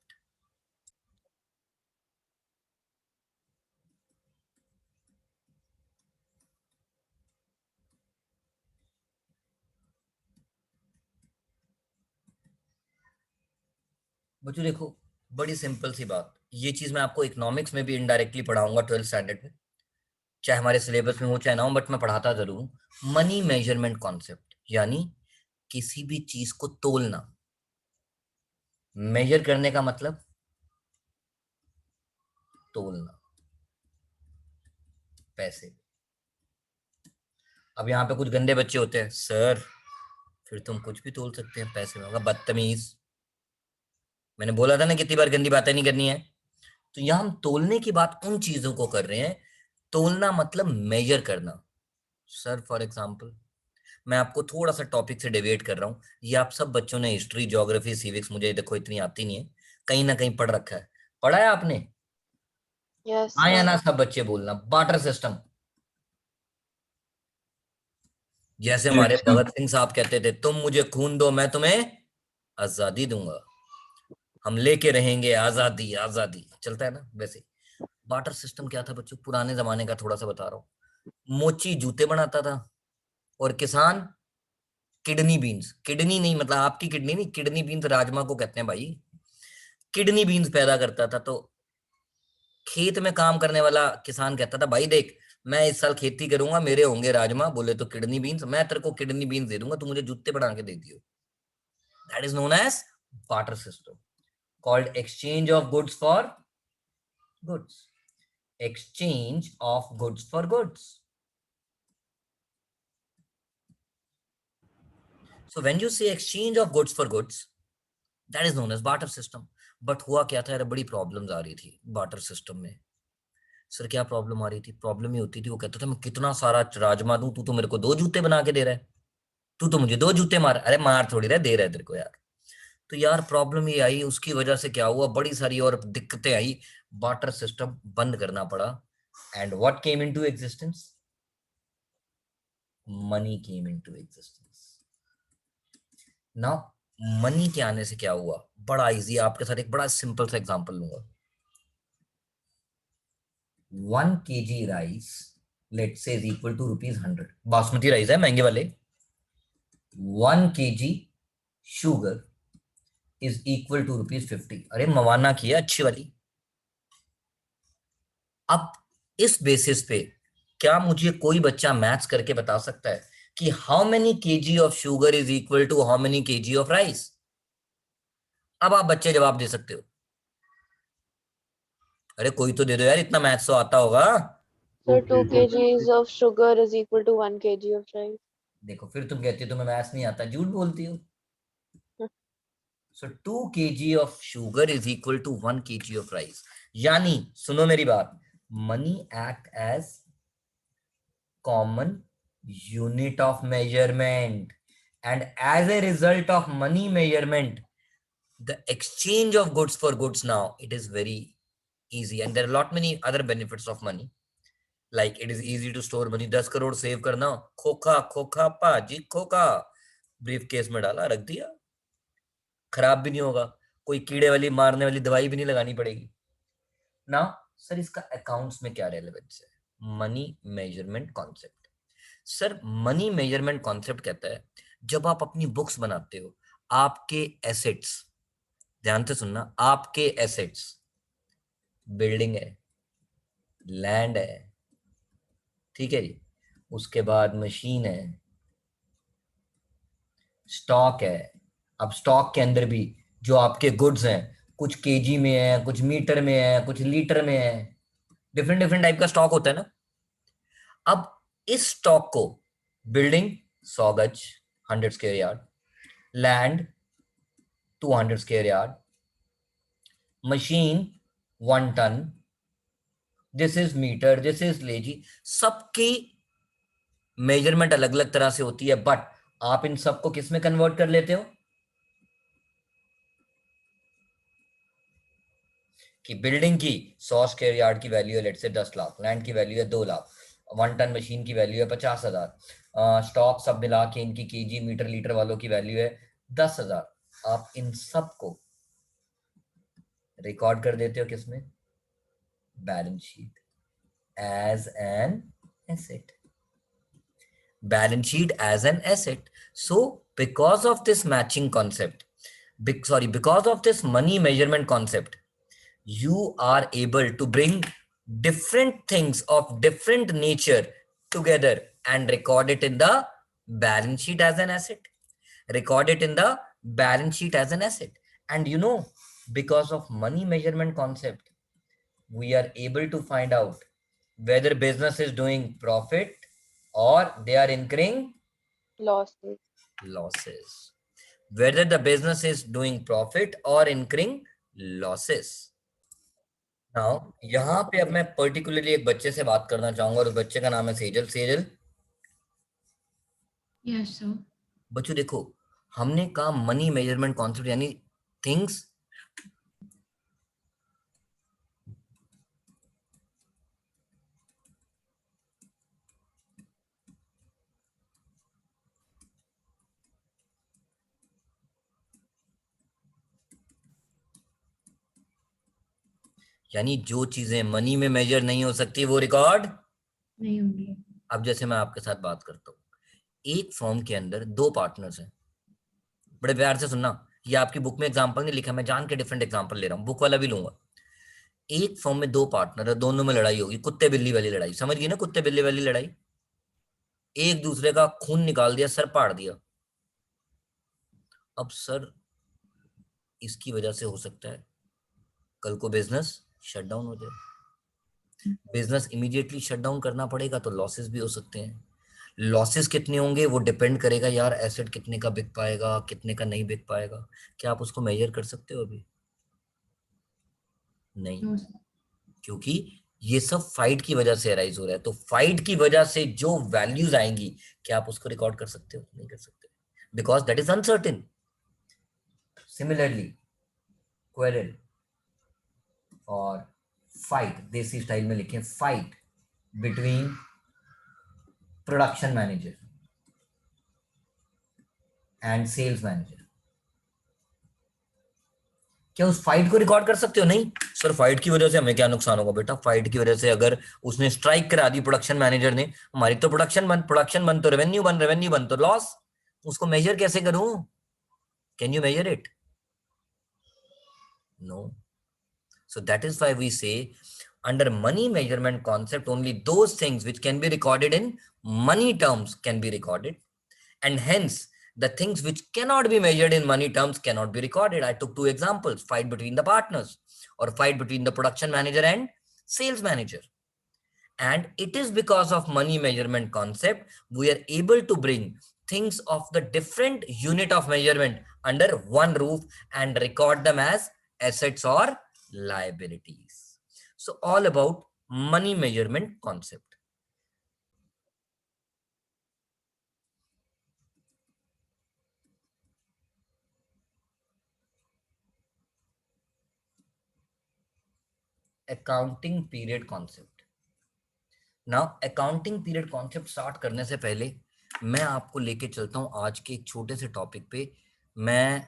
बच्चों देखो, बड़ी सिंपल सी बात, ये चीज मैं आपको इकोनॉमिक्स में भी इनडायरेक्टली पढ़ाऊंगा 12th स्टैंडर्ड में, चाहे हमारे सिलेबस में हो चाहे ना हो, बट मैं पढ़ाता जरूर हूं। मनी मेजरमेंट कॉन्सेप्ट, यानी किसी भी चीज को तोलना। मेजर करने का मतलब तोलना, पैसे। अब यहाँ पे कुछ गंदे बच्चे होते हैं, सर फिर तुम कुछ भी तोल सकते हैं पैसे में। होगा बदतमीज, मैंने बोला था ना कितनी बार गंदी बातें नहीं करनी है। तो यहाँ हम तोलने की बात उन चीजों को कर रहे हैं, तोलना मतलब मेजर करना। सर फॉर एग्जाम्पल, मैं आपको थोड़ा सा टॉपिक से डिवेट कर रहा हूँ, ये आप सब बच्चों ने हिस्ट्री, ज्योग्राफी, सिविक्स, मुझे देखो इतनी आती नहीं है, कहीं ना कहीं पढ़ रखा है। पढ़ा है आपने? Yes, हाँ या sir. ना सब बच्चे बोलना। बार्टर सिस्टम, जैसे हमारे Yes, sir. भगत सिंह साहब कहते थे, तुम मुझे खून दो मैं तुम्हें आजादी दूंगा, हम लेके रहेंगे आजादी आजादी, चलता है ना वैसे। बार्टर सिस्टम क्या था बच्चों? पुराने जमाने का थोड़ा सा बता रहा हूँ। मोची जूते बनाता था और किसान किडनी बीन्स, किडनी नहीं मतलब आपकी किडनी नहीं, किडनी बीन्स राजमा को कहते हैं भाई, किडनी बीन्स पैदा करता था। तो खेत में काम करने वाला किसान कहता था, भाई देख मैं इस साल खेती करूंगा, मेरे होंगे राजमा, बोले तो किडनी बीन्स, मैं तेरे को किडनी बीन्स दे दूंगा, तू मुझे जूते बना के दे दियो। That is known as barter system, called exchange of goods for goods, exchange of goods for goods. So when you say exchange of goods for goods, that is known as barter system. But हुआ क्या था यार, बड़ी प्रॉब्लम्स आ रही थी बार्टर सिस्टम में। सर क्या प्रॉब्लम आ रही थी? प्रॉब्लम ये होती थी, वो कहता था मैं कितना सारा राजमा दूं, तू तो मेरे को 2 जूते बना के दे रहा है, तू तो मुझे 2 जूते मार, अरे मार थोड़ी रहा, दे रहा है तेरे को यार। तो यार प्रॉब्लम ये आई, उसकी वजह से क्या हुआ, बड़ी सारी और दिक्कतें आई, बार्टर सिस्टम बंद करना पड़ा। And what came into existence? Money came into existence. Now money के आने से क्या हुआ, बड़ा इजी, आपके साथ एक बड़ा सिंपल सा एग्जांपल लूंगा। 1 kg rice let's say is equal to ₹100, basmati rice है महंगे वाले। 1 kg sugar is equal to ₹50, अरे मवाना किया अच्छी वाली। अब इस बेसिस पे क्या मुझे कोई बच्चा मैथ्स करके बता सकता है कि how many kg of sugar is equal to how many kg of rice? अब आप बच्चे जवाब दे सकते हो। अरे कोई तो दे दो यार, इतना मैथ्स तो आता होगा। Sir, 2 kgs of sugar is equal to 1 kg of rice. देखो फिर तुम कहती हो तुम्हें मैथ्स नहीं आता, झूठ बोलती हो। सो 2 kg of sugar is equal to 1 kg of rice, यानी सुनो मेरी बात, money act as common unit of measurement, and as a result of money measurement the exchange of goods for goods, now it is very easy and there are lot many other benefits of money, like it is easy to store money। 10 crore save करना, खोखा खोखा पाजी खोखा, ब्रीफ केस में डाला रख दिया, खराब भी नहीं होगा, कोई कीड़े वाली मारने वाली दवाई भी नहीं लगानी पड़ेगी ना। सर इसका अकाउंट्स में क्या रेलेवेंस है? Money measurement concept. Sir money measurement concept कहता है जब आप अपनी बुक्स बनाते हो, आपके एसेट्स, ध्यान से सुनना, आपके एसेट्स बिल्डिंग है, लैंड है, ठीक है जी, उसके बाद मशीन है, स्टॉक है। अब स्टॉक के अंदर भी जो आपके गुड्स हैं, कुछ केजी में है, कुछ मीटर में है, कुछ लीटर में है, डिफरेंट डिफरेंट टाइप का स्टॉक होता है ना। अब इस स्टॉक को, बिल्डिंग 100 गज 100 square yard, land 200 square yard, machine 1 ton, this is metre, this is lazy, सबकी मेजरमेंट अलग अलग तरह से होती है, बट आप इन सबको किस में कन्वर्ट कर लेते हो कि बिल्डिंग की 100 स्क्वायर यार्ड की वैल्यू है लेट्स से 10 लाख, लैंड की वैल्यू है 2 लाख, 1 टन मशीन की वैल्यू है 50,000, स्टॉक सब मिला के इनकी केजी मीटर लीटर वालों की वैल्यू है 10,000। आप इन सब को रिकॉर्ड कर देते हो किसमें? Balance sheet as an asset. Balance sheet as an asset. So because of this matching concept, because of this money measurement concept, you are able to bring different things of different nature together and record it in the balance sheet as an asset. Record it in the balance sheet as an asset. And you know, because of money measurement concept, we are able to find out whether business is doing profit or they are incurring Losses. losses. Whether the business is doing profit or incurring losses. Now, यहाँ पे अब मैं पर्टिकुलरली एक बच्चे से बात करना चाहूंगा और उस बच्चे का नाम है सेजल। Sejal, Yes, sir. बच्चों देखो, हमने कहा मनी मेजरमेंट कॉन्सेप्ट यानी थिंग्स यानी जो चीजें मनी में मेजर नहीं हो सकती वो रिकॉर्ड नहीं होंगी। अब जैसे मैं आपके साथ बात करता हूँ, एक फर्म के अंदर दो पार्टनर्स हैं। बड़े प्यार से सुनना, ये आपकी बुक में एग्जांपल नहीं लिखा, मैं जान के डिफरेंट एग्जांपल ले रहा हूँ, बुक वाला भी लूंगा। एक फर्म में दो पार्टनर है, दोनों में लड़ाई होगी, कुत्ते बिल्ली वाली लड़ाई, समझ गई ना? कुत्ते बिल्ली वाली लड़ाई। एक दूसरे का खून निकाल दिया, सर फाड़ दिया। अब सर इसकी वजह से हो सकता है कल को बिजनेस शट डाउन हो जाए। बिजनेस इमीडिएटली शट डाउन करना पड़ेगा तो लॉसेस भी हो सकते हैं। लॉसेस कितने होंगे वो डिपेंड करेगा यार एसेट कितने का बिक पाएगा, कितने का नहीं बिक पाएगा। क्या आप उसको मेजर कर सकते हो? अभी नहीं, No, sir. क्योंकि ये सब फाइट की वजह से अराइज हो रहा है। तो फाइट की वजह से जो वैल्यूज आएंगी, क्या आप उसको रिकॉर्ड कर सकते हो? नहीं कर सकते, because that is uncertain. Similarly quarrel और फाइट, देसी स्टाइल में लिखें, fight between production manager and sales manager, क्या उस फाइट को रिकॉर्ड कर सकते हो? नहीं सर, फाइट की वजह से हमें क्या नुकसान होगा? बेटा फाइट की वजह से अगर उसने स्ट्राइक करा दी प्रोडक्शन मैनेजर ने, हमारी तो प्रोडक्शन बंद तो रेवेन्यू बंद तो लॉस, उसको मेजर कैसे करूं? Can you measure it? No. So that is why we say under money measurement concept, only those things which can be recorded in money terms can be recorded, and hence the things which cannot be measured in money terms cannot be recorded. I took two examples: fight between the partners or fight between the production manager and sales manager. And it is because of money measurement concept we are able to bring things of the different unit of measurement under one roof and record them as assets or liabilities. So all about money measurement concept. Accounting period concept. Now accounting period concept start करने से पहले मैं आपको लेके चलता हूं आज के एक छोटे से टॉपिक पे। मैं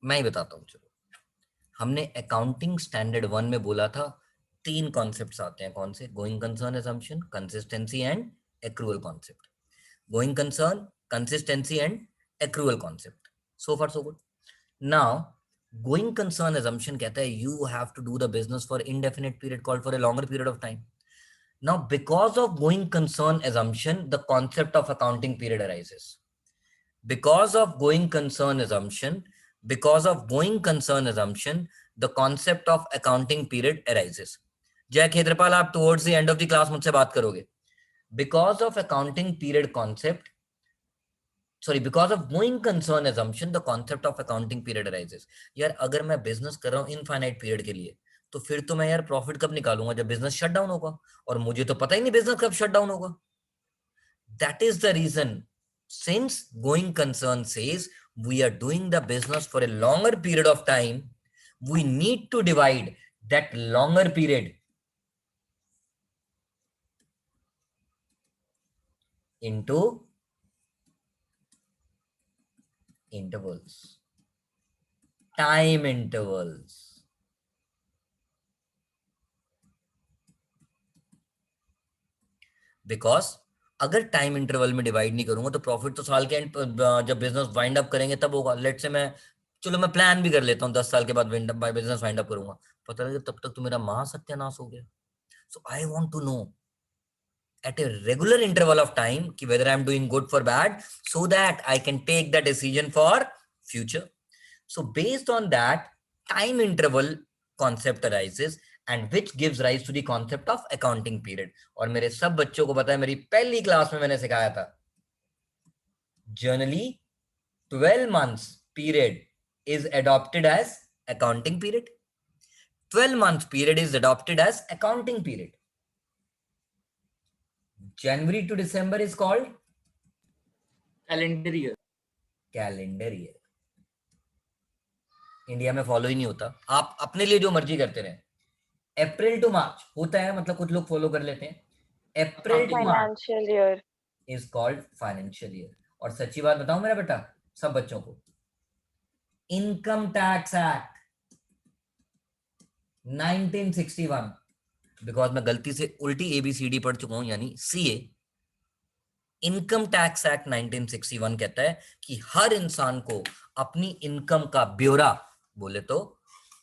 ही बताता हूं। चलो, हमने अकाउंटिंग स्टैंडर्ड 1 में बोला था 3 कॉन्सेप्ट्स आते हैं। कौन से? Going concern assumption, consistency and accrual concept. Going concern, consistency and accrual concept. So far so good. Now going concern assumption कहता है you have to do the business for indefinite period called for a longer period of time. Now, because of going concern assumption, the concept of accounting period arises. Because of going concern assumption, the concept of accounting period arises. Jay Khetrapal, आप towards the end of the class मुझसे बात करोगे। Because of accounting period concept, because of going concern assumption, the concept of accounting period arises. यार अगर मैं बिजनेस कर रहा हूँ इनफाइनाइट पीरियड के लिए, तो फिर तो मैं यार प्रॉफिट कब निकालूंगा? जब बिजनेस शट डाउन होगा, और मुझे तो पता ही नहीं बिजनेस कब शट डाउन होगा। That is the reason, since going concern says we are doing the business for a longer period of time, we need to divide that longer period into intervals, time intervals. Because अगर टाइम इंटरवल में डिवाइड नहीं करूंगा तो प्रॉफिट तो साल के एंड जब बिजनेस वाइंड अप करेंगे तब होगा। लेट से मैं, चलो मैं प्लान भी कर लेता हूँ 10 साल के बाद बिजनेस वाइंड अप करूंगा, पता लगे तब तक तो मेरा महा सत्यानाश हो गया। So I want to know at a regular interval of time ki whether I'm doing good for bad, so that I can take the decision for future. So based on that, time interval concept arises and which gives rise to the concept of accounting period. और मेरे सब बच्चों को पता है, मेरी पहली क्लास में मैंने सिखाया था, generally 12 months period is adopted as accounting period. 12 months period is adopted as accounting period. January to December is called calendar year. Calendar year. India में फॉलो ही नहीं होता, आप अपने लिए जो मर्जी करते रहे। अप्रैल टू मार्च होता है, मतलब कुछ लोग फॉलो कर लेते हैं। April to March Financial year. Is called financial year. और सच्ची बात बताऊं मेरा बेटा सब बच्चों को, इनकम टैक्स एक्ट 1961, बिकॉज मैं गलती से उल्टी एबीसीडी पढ़ चुका हूं, यानी सीए। इनकम टैक्स एक्ट 1961 कहता है कि हर इंसान को अपनी इनकम का ब्यौरा, बोले तो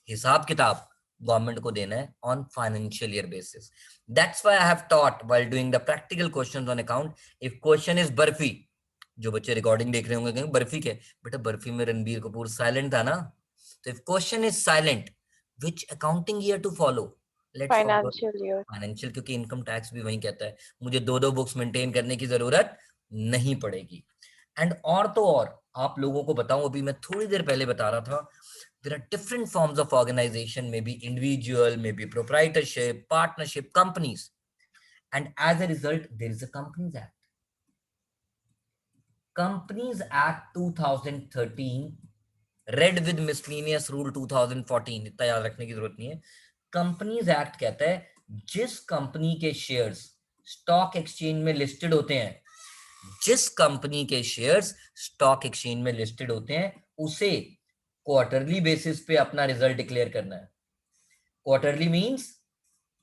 हिसाब किताब, गवर्नमेंट को देना है on financial year basis. That's why I have taught while doing the practical questions on account, if question is barfi, जो बच्चे रिकॉर्डिंग देख रहे होंगे कहेंगे बर्फी के, बेटा बर्फी में रणबीर कपूर साइलेंट था ना। तो if question is silent, which accounting year to follow? Financial year. Financial, क्योंकि इनकम टैक्स भी वही कहता है, मुझे दो बुक्स मेंटेन करने की जरूरत नहीं पड़ेगी। एंड और तो और आप लोगों को बताऊं, अभी मैं थोड़ी देर पहले बता रहा था, there are different forms of organization, maybe individual, maybe proprietorship, partnership, companies, and as a result there is a Companies Act. Companies Act 2013 read with miscellaneous rule 2014, इतना याद रखने की जरूरत नहीं है। कंपनीज एक्ट कहता है जिस कंपनी के शेयर्स स्टॉक एक्सचेंज में लिस्टेड होते हैं, जिस कंपनी के शेयर्स स्टॉक एक्सचेंज में लिस्टेड होते हैं, उसे क्वार्टरली बेसिस पे अपना रिजल्ट डिक्लेयर करना है। क्वार्टरली मींस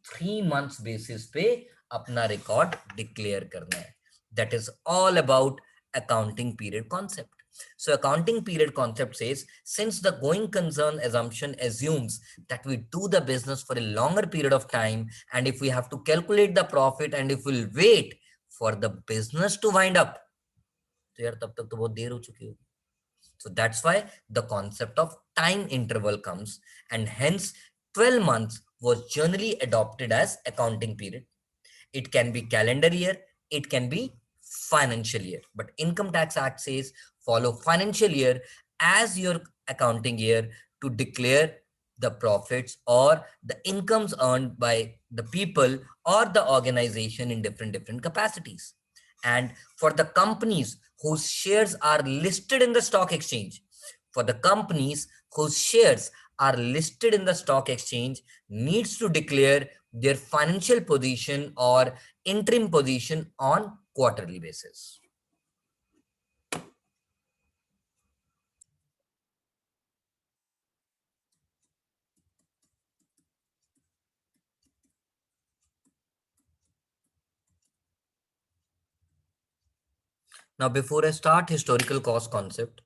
3 months बेसिस पे अपना रिकॉर्ड डिक्लेयर करना है। That is all about accounting period concept. So accounting period concept says, since the going concern assumption assumes that we do the business for a longer period of time, and if we have to calculate the profit and if we'll wait for the business to wind up, तो यार तब तक तो बहुत देर हो चुकी होगी। So that's why the concept of time interval comes, and hence 12 months was generally adopted as accounting period. It can be calendar year, it can be financial year, but Income Tax Act says follow financial year as your accounting year to declare the profits or the incomes earned by the people or the organization in different capacities. And for the companies whose shares are listed in the stock exchange, for the companies whose shares are listed in the stock exchange needs to declare their financial position or interim position on quarterly basis. Now, before I start historical cost concept,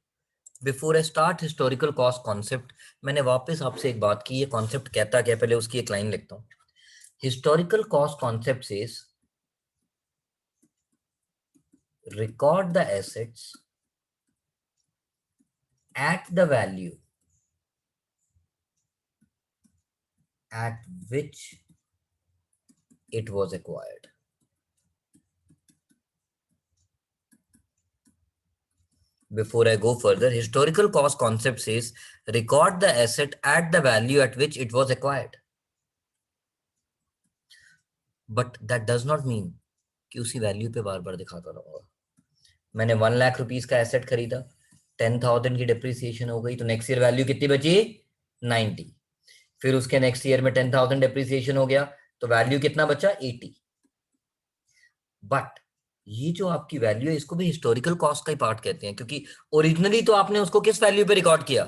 मैंने वापस आपसे एक बात की, ये कॉन्सेप्ट कहता क्या, पहले उसकी एक लाइन लिखता हूं। Historical cost concept says record the assets at the value at which it was acquired. Before I go further, historical cost concept says record the asset at the value at which it was acquired. But that does not mean कि उसी वैल्यू पे बार बार दिखाता रहूंगा। मैंने 1 लाख रुपीस का एसेट खरीदा, 10,000 की डिप्रिसिएशन हो गई, तो नेक्स्ट ईयर वैल्यू कितनी बची? 90। फिर उसके नेक्स्ट ईयर में 10,000 डिप्रिसिएशन हो गया, तो वैल्यू कितना बचा? 80। बट ये जो आपकी वैल्यू है इसको भी हिस्टोरिकल कॉस्ट का ही पार्ट कहते हैं, क्योंकि ओरिजिनली तो आपने उसको किस वैल्यू पे रिकॉर्ड किया,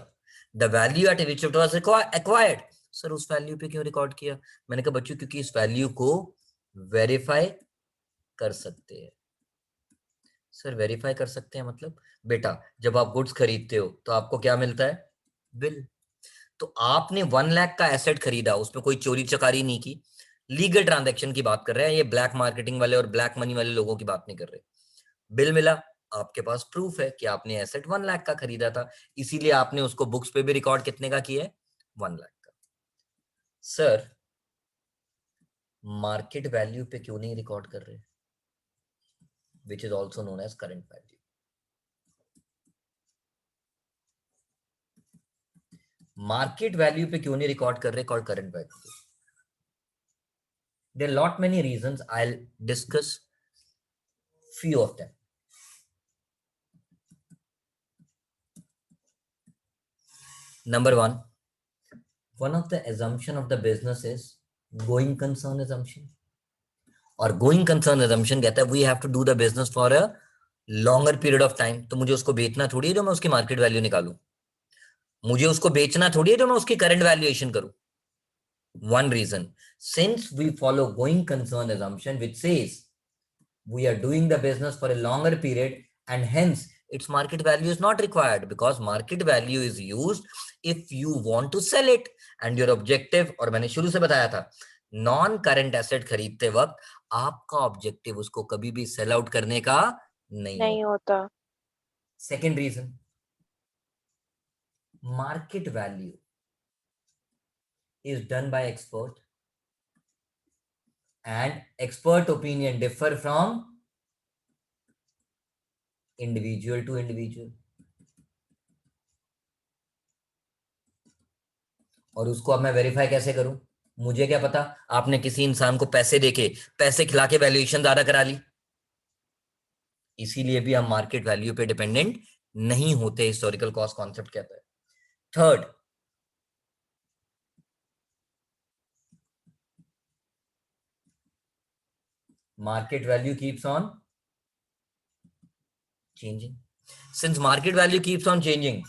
the value eight which it was acquired. Sir उस वैल्यू पे क्यों रिकॉर्ड किया? मैंने कहा बच्चों क्योंकि इस वैल्यू को वेरीफाई कर सकते हैं। सर वेरीफाई कर सकते हैं मतलब? बेटा जब आप गुड्स खरीदते हो तो आपको क्या मिलता है? बिल। तो आपने 1 लाख का एसेट खरीदा, उसमें कोई चोरी चकारी नहीं की, लीगल ट्रांजैक्शन की बात कर रहे हैं, ये ब्लैक मार्केटिंग वाले और ब्लैक मनी वाले लोगों की बात नहीं कर रहे। बिल मिला, आपके पास प्रूफ है कि आपने एसेट 1 लाख का खरीदा था, इसीलिए आपने उसको बुक्स पे भी रिकॉर्ड कितने का किया है? 1 लाख का। सर मार्केट वैल्यू पे क्यों नहीं रिकॉर्ड कर रहे, which is also known as current value? Market value पे क्यों नहीं रिकॉर्ड कर रहे called current value? There are lot many reasons. I'll discuss few of them. Number one of the assumption of the business is going concern assumption. और going concern assumption कहता है we have to do the business for a longer period of time. तो मुझे उसको बेचना थोड़ी है जो मैं उसकी मार्केट वैल्यू निकालूं, मुझे उसको बेचना थोड़ी है जो मैं उसकी करंट वैल्यूएशन करूं. One reason, since we follow going concern assumption which says we are doing the business for a longer period and hence its market value is not required, because market value is used if you want to sell it and your objective, और मैंने शुरू से बताया था नॉन करंट एसेट खरीदते वक्त आपका ऑब्जेक्टिव उसको कभी भी सेल आउट करने का नहीं होता. Second reason, market value is done by expert and expert opinion differ from individual to individual. और उसको अब मैं वेरीफाई कैसे करूं? मुझे क्या पता, आपने किसी इंसान को पैसे देके पैसे खिला के वैल्यूएशन ज्यादा करा ली, इसीलिए भी हम मार्केट वैल्यू पे डिपेंडेंट नहीं होते, हिस्टोरिकल कॉस्ट कॉन्सेप्ट कहता है. Third, market value keeps on changing. Since market value keeps on changing,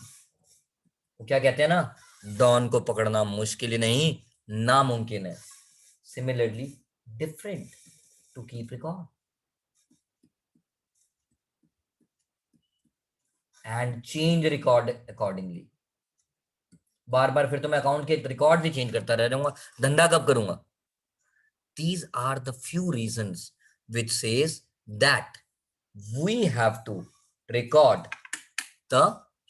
तो क्या कहते हैं ना, डॉन को पकड़ना मुश्किल ही नहीं नामुमकिन है. Similarly, different to keep record and change record accordingly. बार बार फिर तो मैं अकाउंट के रिकॉर्ड भी चेंज करता रह जाऊंगा, धंधा कब करूंगा? These are the few reasons which says that we have to record the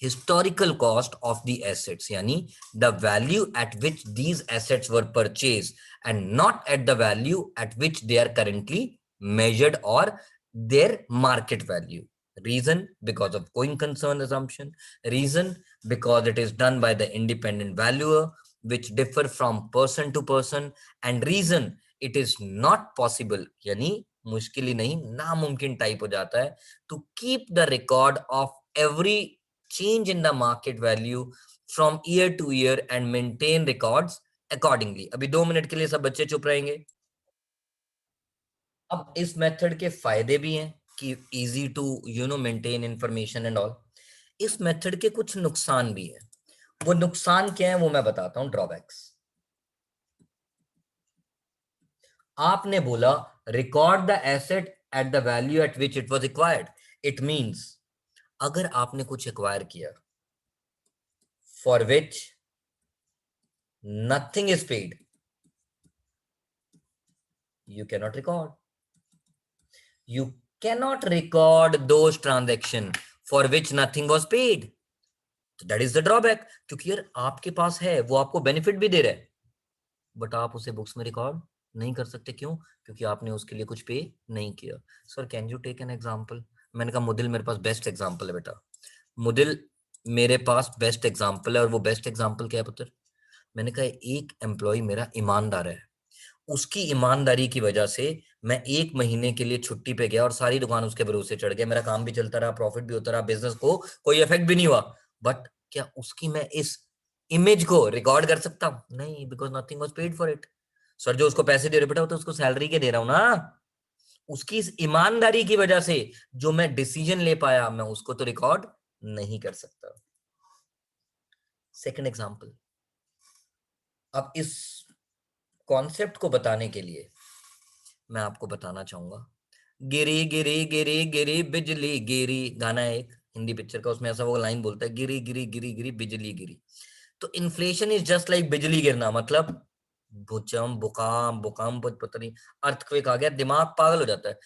historical cost of the assets, yani the value at which these assets were purchased and not at the value at which they are currently measured or their market value. Reason, because of going concern assumption. Reason, because it is done by the independent valuer which differ from person to person. And reason, it is not possible, यानी मुश्किल ही नहीं नामुमकिन टाइप हो जाता है, to keep the record of every change in the market value from year to year and maintain records accordingly. अभी 2 मिनट के लिए सब बच्चे चुप रहेंगे. अब इस मेथड के फायदे भी हैं कि easy to maintain information and all. इस मेथड के कुछ नुकसान भी हैं. वो नुकसान क्या है वो मैं बताता हूं, ड्रॉबैक्स. आपने बोला record the asset at the value eight which it was acquired. It means अगर आपने कुछ एक्वायर किया for which nothing is paid, you cannot record. You cannot record those transactions for which nothing was paid. So that is the drawback. क्योंकि यार आपके पास है, वो आपको बेनिफिट भी दे रहा है, बट आप उसे बुक्स में रिकॉर्ड नहीं कर सकते. क्यों? क्योंकि आपने उसके लिए कुछ पे नहीं किया. Sir can you take an example? मैंने कहा मुदिल मेरे पास बेस्ट एग्जांपल है बेटा. मुदिल मेरे पास बेस्ट एग्जांपल है, और वो बेस्ट एग्जांपल क्या है पुत्र? मैंने कहा एक एम्प्लॉय मेरा ईमानदार है, उसकी ईमानदारी की वजह से मैं 1 महीने के लिए छुट्टी पे गया और सारी दुकान उसके भरोसे चढ़ गया, मेरा काम भी चलता रहा, प्रॉफिट भी होता रहा, बिजनेस को कोई इफेक्ट भी नहीं हुआ. बट क्या उसकी मैं इस इमेज को रिकॉर्ड कर सकता हूं? नहीं, because nothing was paid for it. Sir जो उसको पैसे दे रहे बेटा, वो तो उसको सैलरी के दे रहा हूं ना, उसकी इस ईमानदारी की वजह से जो मैं डिसीजन ले पाया, मैं उसको तो रिकॉर्ड नहीं कर सकता। सेकंड एग्जांपल, अब इस कॉन्सेप्ट को बताने के लिए मैं आपको बताना चाहूंगा, गिरी गिरी गिरी गिरी बिजली गिरी, गाना है एक हिंदी पिक्चर का, उसमें ऐसा वो लाइन बोलता है, गिरी गिरी गिरी गिरी बिजली गिरी। तो इन्फ्लेशन इज जस्ट लाइक बिजली गिरना, मतलब भूकंप भूकंप पता नहीं, अर्थक्वेक आ गया, दिमाग पागल हो जाता है।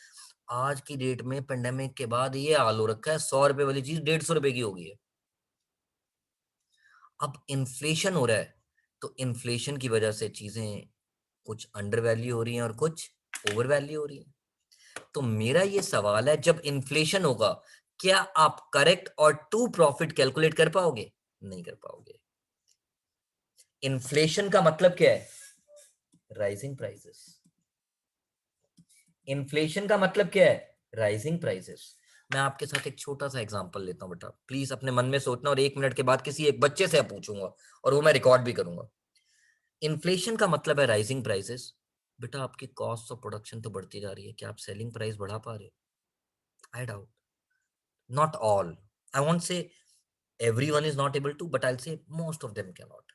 आज की डेट में पेंडेमिक के बाद ये हाल हो रखा है, 100 रुपए वाली चीज 150 रुपए की हो गई है। अब इन्फ्लेशन हो रहा है, तो इन्फ्लेशन की वजह से चीजें कुछ अंडर वैल्यू हो रही हैं और कुछ ओवर वैल्यू हो रही है। तो मेरा ये सवाल है, जब इन्फ्लेशन होगा क्या आप करेक्ट और ट्रू प्रॉफिट कैलकुलेट कर पाओगे? नहीं कर पाओगे। इन्फ्लेशन का मतलब क्या है? Rising prices. इन्फ्लेशन का मतलब क्या है? Rising prices. मैं आपके साथ एक छोटा सा एग्जांपल लेता हूं बेटा, प्लीज अपने मन में सोचना, और 1 मिनट के बाद किसी एक बच्चे से पूछूंगा और वो मैं रिकॉर्ड भी करूंगा। इन्फ्लेशन का मतलब है राइजिंग प्राइसेस। बेटा आपकी कॉस्ट ऑफ प्रोडक्शन तो बढ़ती जा रही है, क्या आप सेलिंग प्राइस बढ़ा पा रहे हो? I doubt. Not all, I won't say everyone is not able to, but I'll say most of them cannot.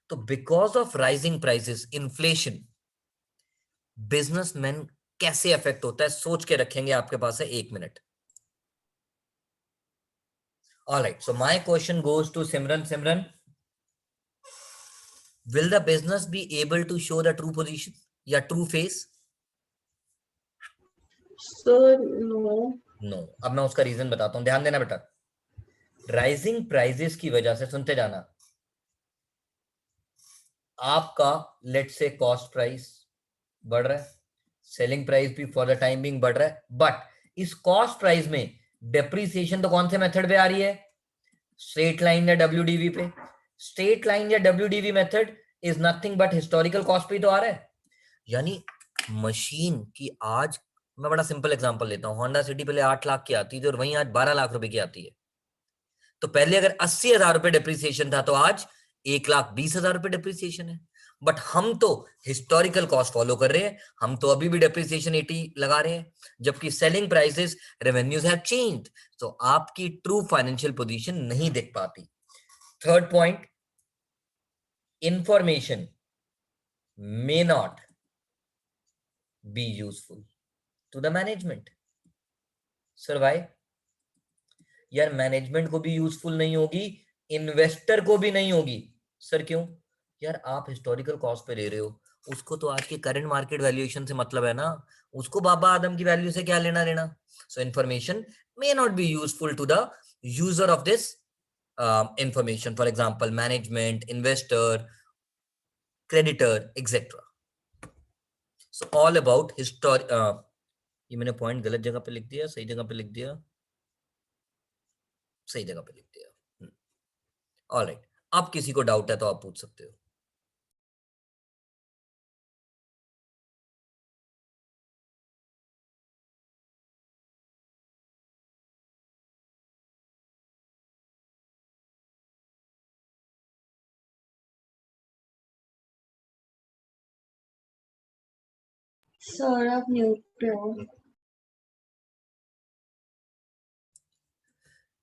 तो because of rising prices, inflation, businessmen कैसे अफेक्ट होता है, सोच के रखेंगे, आपके पास है 1 minute. Alright, so my question goes to Simran. Simran, will the business be able to show the true position या true face? Sir, no. No. अब मैं उसका रीजन बताता हूं, ध्यान देना बेटा। राइजिंग प्राइजेस की वजह से, सुनते जाना, आपका लेट से कॉस्ट प्राइस बढ़ रहा है, सेलिंग प्राइस भी फॉर द टाइम बिंग बढ़ रहा है, बट इस कॉस्ट प्राइस में डेप्रीसिएशन तो कौन से मेथड पे आ रही है? स्ट्रेट लाइन या डब्ल्यूडीवी पे। स्ट्रेट लाइन या WDV method is nothing but historical cost पे तो आ रहा है। यानी मशीन की आज, मैं बड़ा सिंपल एग्जांपल लेता हूं, होंडा सिटी पहले 8 लाख की आती थी और वहीं आज 12 लाख रुपए की आती है। तो पहले अगर 80,000 रुपए डेप्रीसिएशन था, तो आज 1,20,000 रुपए डेप्रीसिएशन है। बट हम तो हिस्टोरिकल कॉस्ट फॉलो कर रहे हैं, हम तो अभी भी डेप्रीसिएशन 80 लगा रहे हैं, जबकि selling prices, revenues have changed, तो आपकी ट्रू फाइनेंशियल पोजीशन नहीं दिख पाती। Third point, information may not be useful to the management. Sir why? यार मैनेजमेंट को भी यूजफुल नहीं होगी, इन्वेस्टर को भी नहीं होगी। सर क्यों? यार आप हिस्टोरिकल कॉस्ट पे ले रहे हो, उसको तो आज के करंट मार्केट वैल्यूएशन से मतलब है ना, उसको बाबा आदम की वैल्यू से क्या लेना देना। So information may not be useful to the user of this information, for example management, investor, creditor, etcetera. So all about historic, ये मैंने पॉइंट गलत जगह पे लिख दिया, सही जगह पे लिख दिया, सही जगह पे लिख दिया। ऑलराइट, अब किसी को डाउट है तो आप पूछ सकते हो। Sir, आप म्यूट पे हो।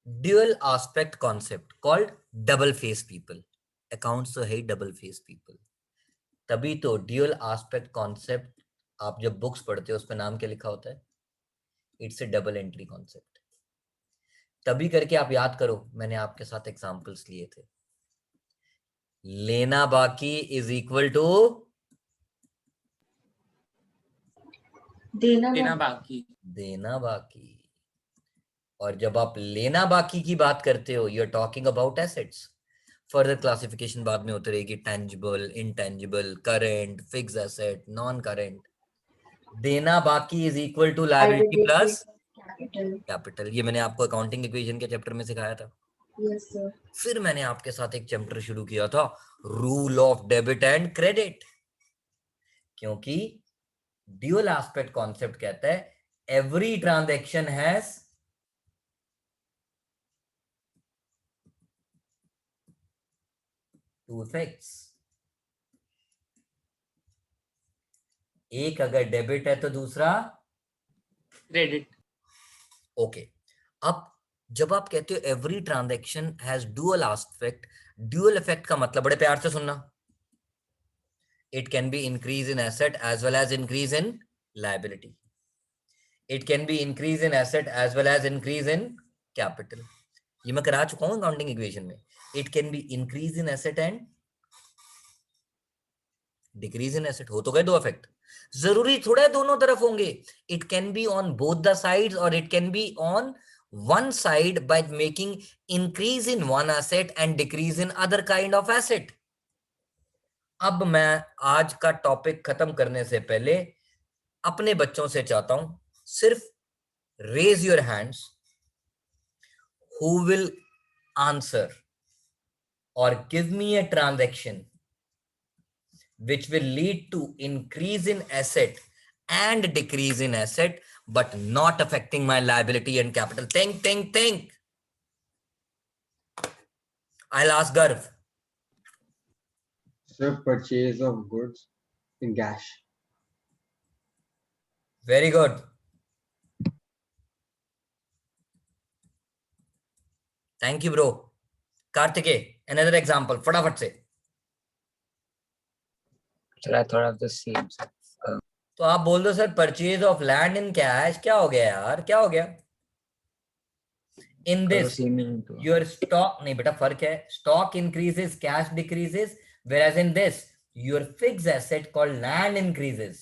Dual aspect concept called double face people. Accounts तो है डबल फेस पीपल, तभी तो ड्यूअल एस्पेक्ट कॉन्सेप्ट आप जब बुक्स पढ़ते हो उस पर नाम क्या लिखा होता है? It's A double entry concept. तभी करके आप याद करो, मैंने आपके साथ एग्जांपल्स लिए थे। लेना बाकी इज इक्वल टू देना बाकी। देना बाकी। और जब आप लेना बाकी की बात करते हो, you are talking about assets. Further classification बाद में होती रहेगी, tangible, intangible, current, fix asset, non current. देना बाकी is equal to liability plus capital. ये मैंने आपको अकाउंटिंग इक्वेशन के चैप्टर में सिखाया था। Yes, sir. फिर मैंने आपके साथ एक चैप्टर शुरू किया था, rule of debit and credit, क्योंकि ड्यूअल एस्पेक्ट कॉन्सेप्ट कहता है every transaction has two effects. एक अगर डेबिट है तो दूसरा क्रेडिट। ओके, अब जब आप कहते हो every transaction has dual aspect, dual effect का मतलब बड़े प्यार से सुनना, it can be increase in asset as well as increase in liability. It can be increase in asset as well as increase in capital. ये मैं करा चुका हूँ अकाउंटिंग इक्वेशन में. It can be increase in asset and decrease in asset. हो तो गए दो इफेक्ट. जरूरी थोड़ा है दोनों तरफ होंगे. It can be on both the sides or it can be on one side by making increase in one asset and decrease in other kind of asset. अब मैं आज का टॉपिक खत्म करने से पहले अपने बच्चों से चाहता हूं सिर्फ raise your hands who will answer और give me a transaction which will lead to increase in asset and decrease in asset but not affecting my liability and capital. Think. I'll ask Garv. Sir, purchase of goods in cash. Very good. Thank you, bro. Kartike, another example. फटाफट से. I thought of the same. तो आप बोल दो sir purchase of land in cash. क्या हो गया यार, क्या हो गया? इन दिस योर स्टॉक, नहीं बेटा फर्क है. Stock increases, cash decreases, whereas in this your fixed asset called land increases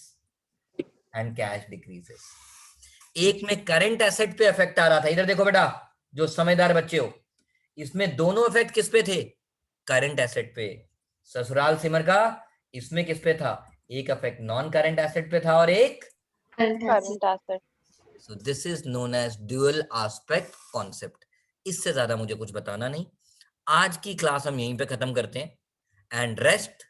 and cash decreases. एक में करंट एसेट पे इफेक्ट आ रहा था. इधर देखो बेटा, जो समझदार बच्चे हो, इसमें दोनों इफेक्ट किस पे थे? करंट एसेट पे. ससुराल सिमर का इसमें किस पे था? एक इफेक्ट नॉन करंट एसेट पे था और एक Current asset. So this is known as dual aspect concept. इससे ज्यादा मुझे कुछ बताना नहीं. आज की क्लास हम यहीं पे खत्म करते हैं and rest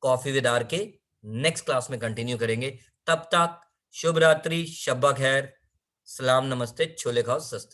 coffee with R K next class में कंटिन्यू करेंगे. तब तक शुभ रात्रि, शब्बा खैर, सलाम, नमस्ते, छोले खाओ सस्ते.